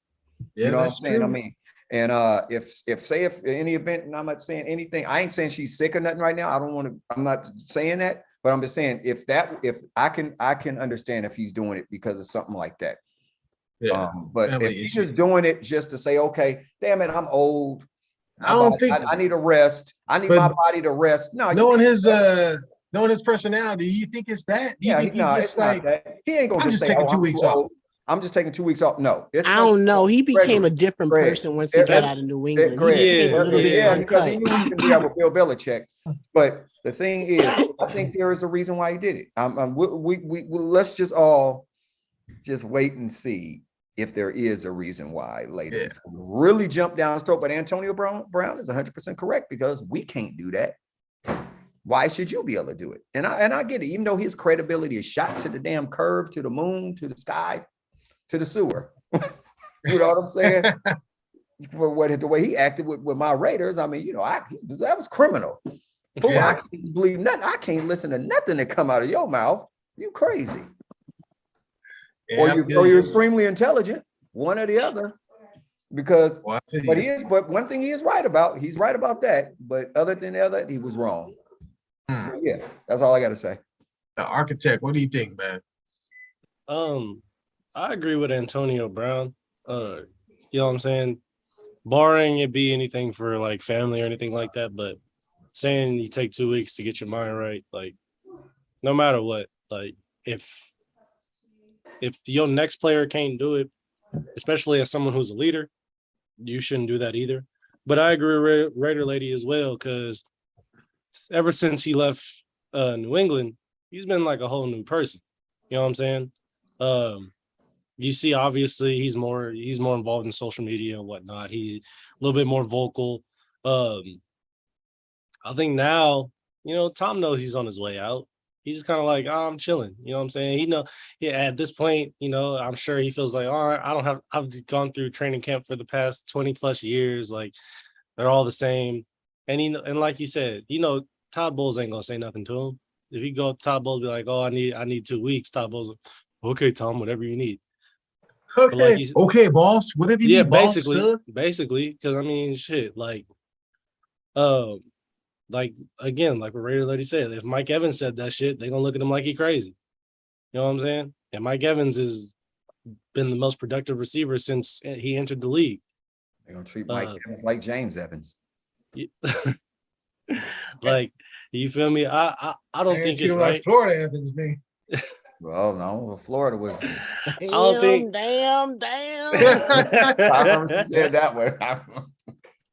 Yeah, you know that's what I'm saying? true. I mean, and if any event, and I'm not saying anything, I ain't saying she's sick or nothing right now. I'm not saying that, but I'm just saying if I can understand if he's doing it because of something like that. Yeah. But Family if he's issues. just doing it just to say, okay, damn it, I'm old. I need a rest. I need my body to rest. No, knowing his personality, you think it's that? Do you think he's just like, he ain't gonna I'm just just say, taking 2 weeks off? I'm just taking 2 weeks off. No, I don't know. He became a different person once he got out of New England. Greg, He became a little bit because he uncut. knew he could do that with Bill Belichick. But the thing is, I think there is a reason why he did it. Let's just all just wait and see if there is a reason why later. Yeah. Really jump down the throat. But Antonio Brown is 100% correct because we can't do that. Why should you be able to do it? And I get it, even though his credibility is shot to the damn curve, to the moon, to the sky, to the sewer. You know what I'm saying? For the way he acted with my Raiders, I mean, that was criminal. Yeah. I can't believe nothing. I can't listen to nothing that come out of your mouth. You crazy. Yeah, or you're extremely intelligent, one or the other. Because but one thing he is right about, he's right about that. But other than the other, he was wrong. Yeah, that's all I got to say. The architect, what do you think, man? I agree with Antonio Brown. You know what I'm saying? Barring it be anything for like family or anything like that, but saying you take 2 weeks to get your mind right, like no matter what, like if your next player can't do it, especially as someone who's a leader, you shouldn't do that either. But I agree with Raider Lady as well, because ever since he left New England, he's been like a whole new person. You know what I'm saying? You see, obviously, he's more involved in social media and whatnot. He's a little bit more vocal. I think now, Tom knows he's on his way out. He's just kind of like, I'm chilling. You know what I'm saying? At this point, I'm sure he feels like, I've gone through training camp for the past 20 plus years. Like, they're all the same. And, and like you said, Todd Bowles ain't going to say nothing to him. If he go, Todd Bowles be like, I need 2 weeks. Todd Bowles, okay, Tom, whatever you need. Okay, okay, boss, whatever you need, basically, because I mean, shit, like again, like what Raider Lady said, if Mike Evans said that shit, they're gonna look at him like he crazy. You know what I'm saying? And Mike Evans has been the most productive receiver since he entered the league. They're gonna treat Mike Evans like James Evans. Like, you feel me? I don't think it's right. Like Florida Evans name. Well, no, Florida was. Damn. I remember she said that way.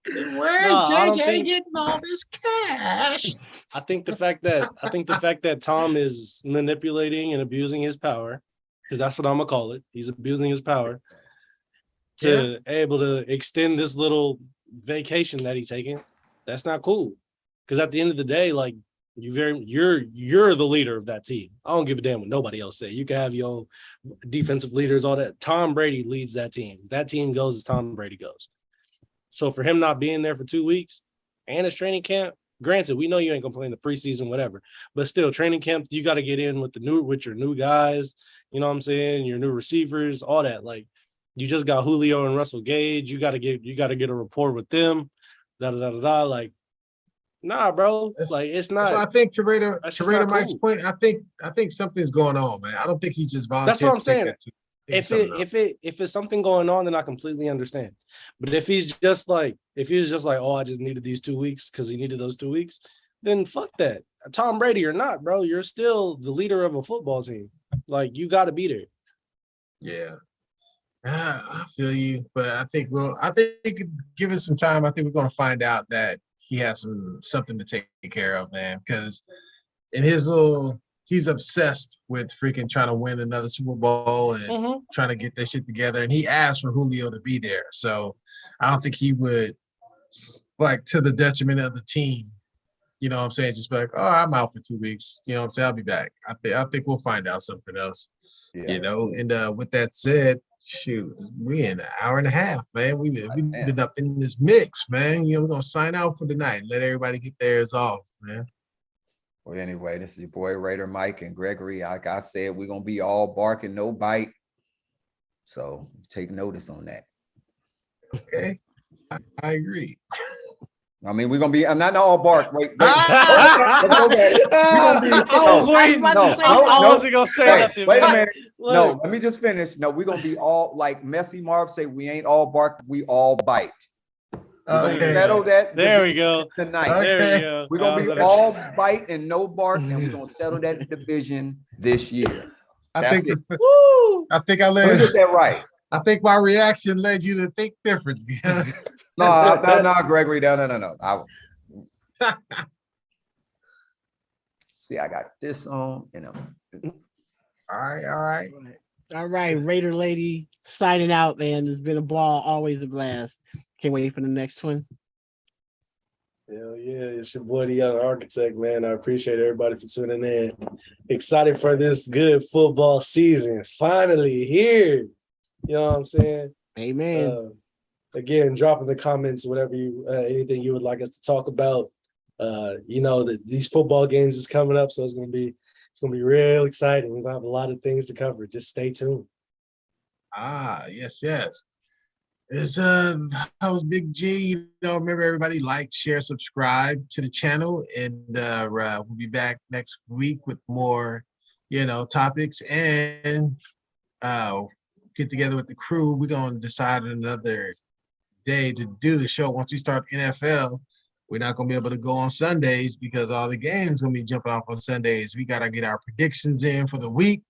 Where's JJ getting all this cash? I think the fact that Tom is manipulating and abusing his power, because that's what I'm gonna call it. He's abusing his power to able to extend this little vacation that he's taking. That's not cool. Because at the end of the day, like, you're the leader of that team. I don't give a damn what nobody else say. You can have your own defensive leaders, all that. Tom Brady leads that team. That team goes as Tom Brady goes. So for him not being there for 2 weeks and his training camp, granted, we know you ain't gonna play in the preseason, whatever, but still, training camp, you got to get in with your new guys. You know what I'm saying? Your new receivers, all that. Like, you just got Julio and Russell Gage. You got to get a rapport with them. da da da da da. Like, nah, bro. Like, it's not. So I think to Raider not Mike's cool. point, I think something's going on, man. I don't think he just volunteered. That's what I'm saying. If If it's something going on, then I completely understand. But if he's just like, oh, I just needed these 2 weeks because he needed those 2 weeks, then fuck that. Tom Brady or not, bro, you're still the leader of a football team. Like, you got to be there. Yeah. I feel you, but I think give it some time. I think we're going to find out that he has something to take care of, man, because in his he's obsessed with freaking trying to win another Super Bowl and trying to get that shit together. And he asked for Julio to be there. So I don't think he would, like, to the detriment of the team, you know what I'm saying? Just be like, oh, I'm out for 2 weeks. You know what I'm saying? I'll be back. I think we'll find out something else, you know? And with that said, shoot, we in an hour and a half, man. We've been up in this mix, man. You know, we're going to sign out for the night. Let everybody get theirs off, man. Well, anyway, this is your boy Raider Mike and Gregory. Like I said, we're gonna be all bark and no bite. So take notice on that. Okay, I agree. I mean, we're gonna be. I'm not all bark. Wait. I wasn't gonna say nothing. Wait a minute. No, let me just finish. No, we're gonna be all like Messy Marv say. We ain't all bark. We all bite. Okay. Settle that. There we go. Tonight. Okay. There we go. We're gonna be all bite and no bark, and we're gonna settle that division this year. I think it. I think I Let me learned get that right. I think my reaction led you to think differently. No, Gregory. No. See, I got this on, you know. All right. Raider lady signing out, man. It's been a ball, always a blast. Can't wait for the next one. Hell yeah, it's your boy, the Young Architect, man. I appreciate everybody for tuning in. Excited for this good football season. Finally here. You know what I'm saying? Amen. Again, drop in the comments whatever anything you would like us to talk about. You know, these football games is coming up, so it's gonna be real exciting. We're gonna have a lot of things to cover. Just stay tuned. Yes. It's how's Big G? You know, remember everybody like, share, subscribe to the channel, and we'll be back next week with more, topics, and get together with the crew. We're gonna decide another day to do the show. Once we start NFL, we're not gonna be able to go on Sundays because all the games gonna be jumping off on Sundays. We gotta get our predictions in for the week.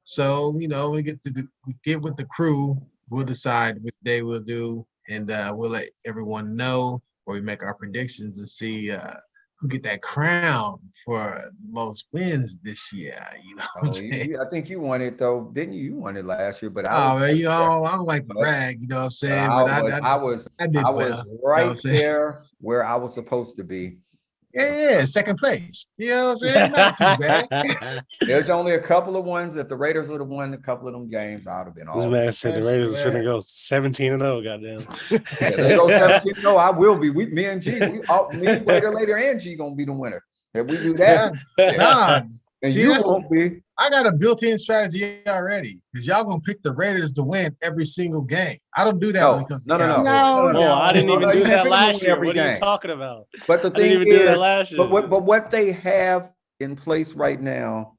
So, we get with the crew. We'll decide which day we'll do, and we'll let everyone know where we make our predictions and see who get that crown for most wins this year. I think you won it though, didn't you? You won it last year, but I don't like to brag, you know what I'm saying? But I was right there where I was supposed to be. Yeah, second place. You know what I'm saying? Not too bad. There's only a couple of ones that the Raiders would have won a couple of them games. I would have been all. This man said the Raiders are going to go 17-0. Goddamn. Yeah, they go 17-0. I will be. Me and G, Raider later, and G gonna be the winner. If we do that, and see, you won't be. I got a built-in strategy already because y'all gonna pick the Raiders to win every single game. I don't do that when it comes to No. I didn't even do that last year. What are you talking about? But the thing is, do that last year. But what they have in place right now,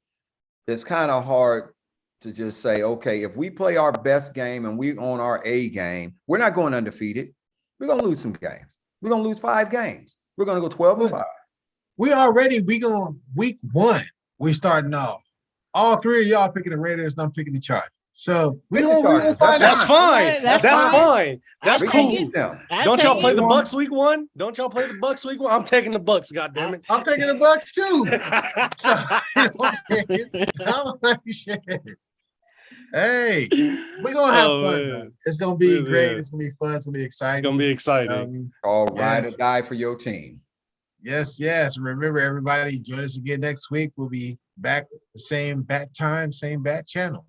it's kind of hard to just say, okay, if we play our best game and we on our A game, we're not going undefeated. We're gonna lose some games. We're gonna lose 5 games. We're gonna go 12-5. We going week 1. We starting off. All 3 of y'all picking the Raiders, and I'm picking the Chargers. So we'll find That's out. fine. That's fine. That's cool. Don't y'all play the it. Bucks week 1? Don't y'all play the Bucks week 1? I'm taking the Bucks, goddammit. I'm taking the Bucks too. So, you know what I'm saying? Hey, we're gonna have fun though. It's gonna be great. It's gonna be fun. It's gonna be exciting. It's gonna be exciting. All ride or die for your team. Yes. Remember, everybody, join us again next week. We'll be back at the same bat time, same bat channel.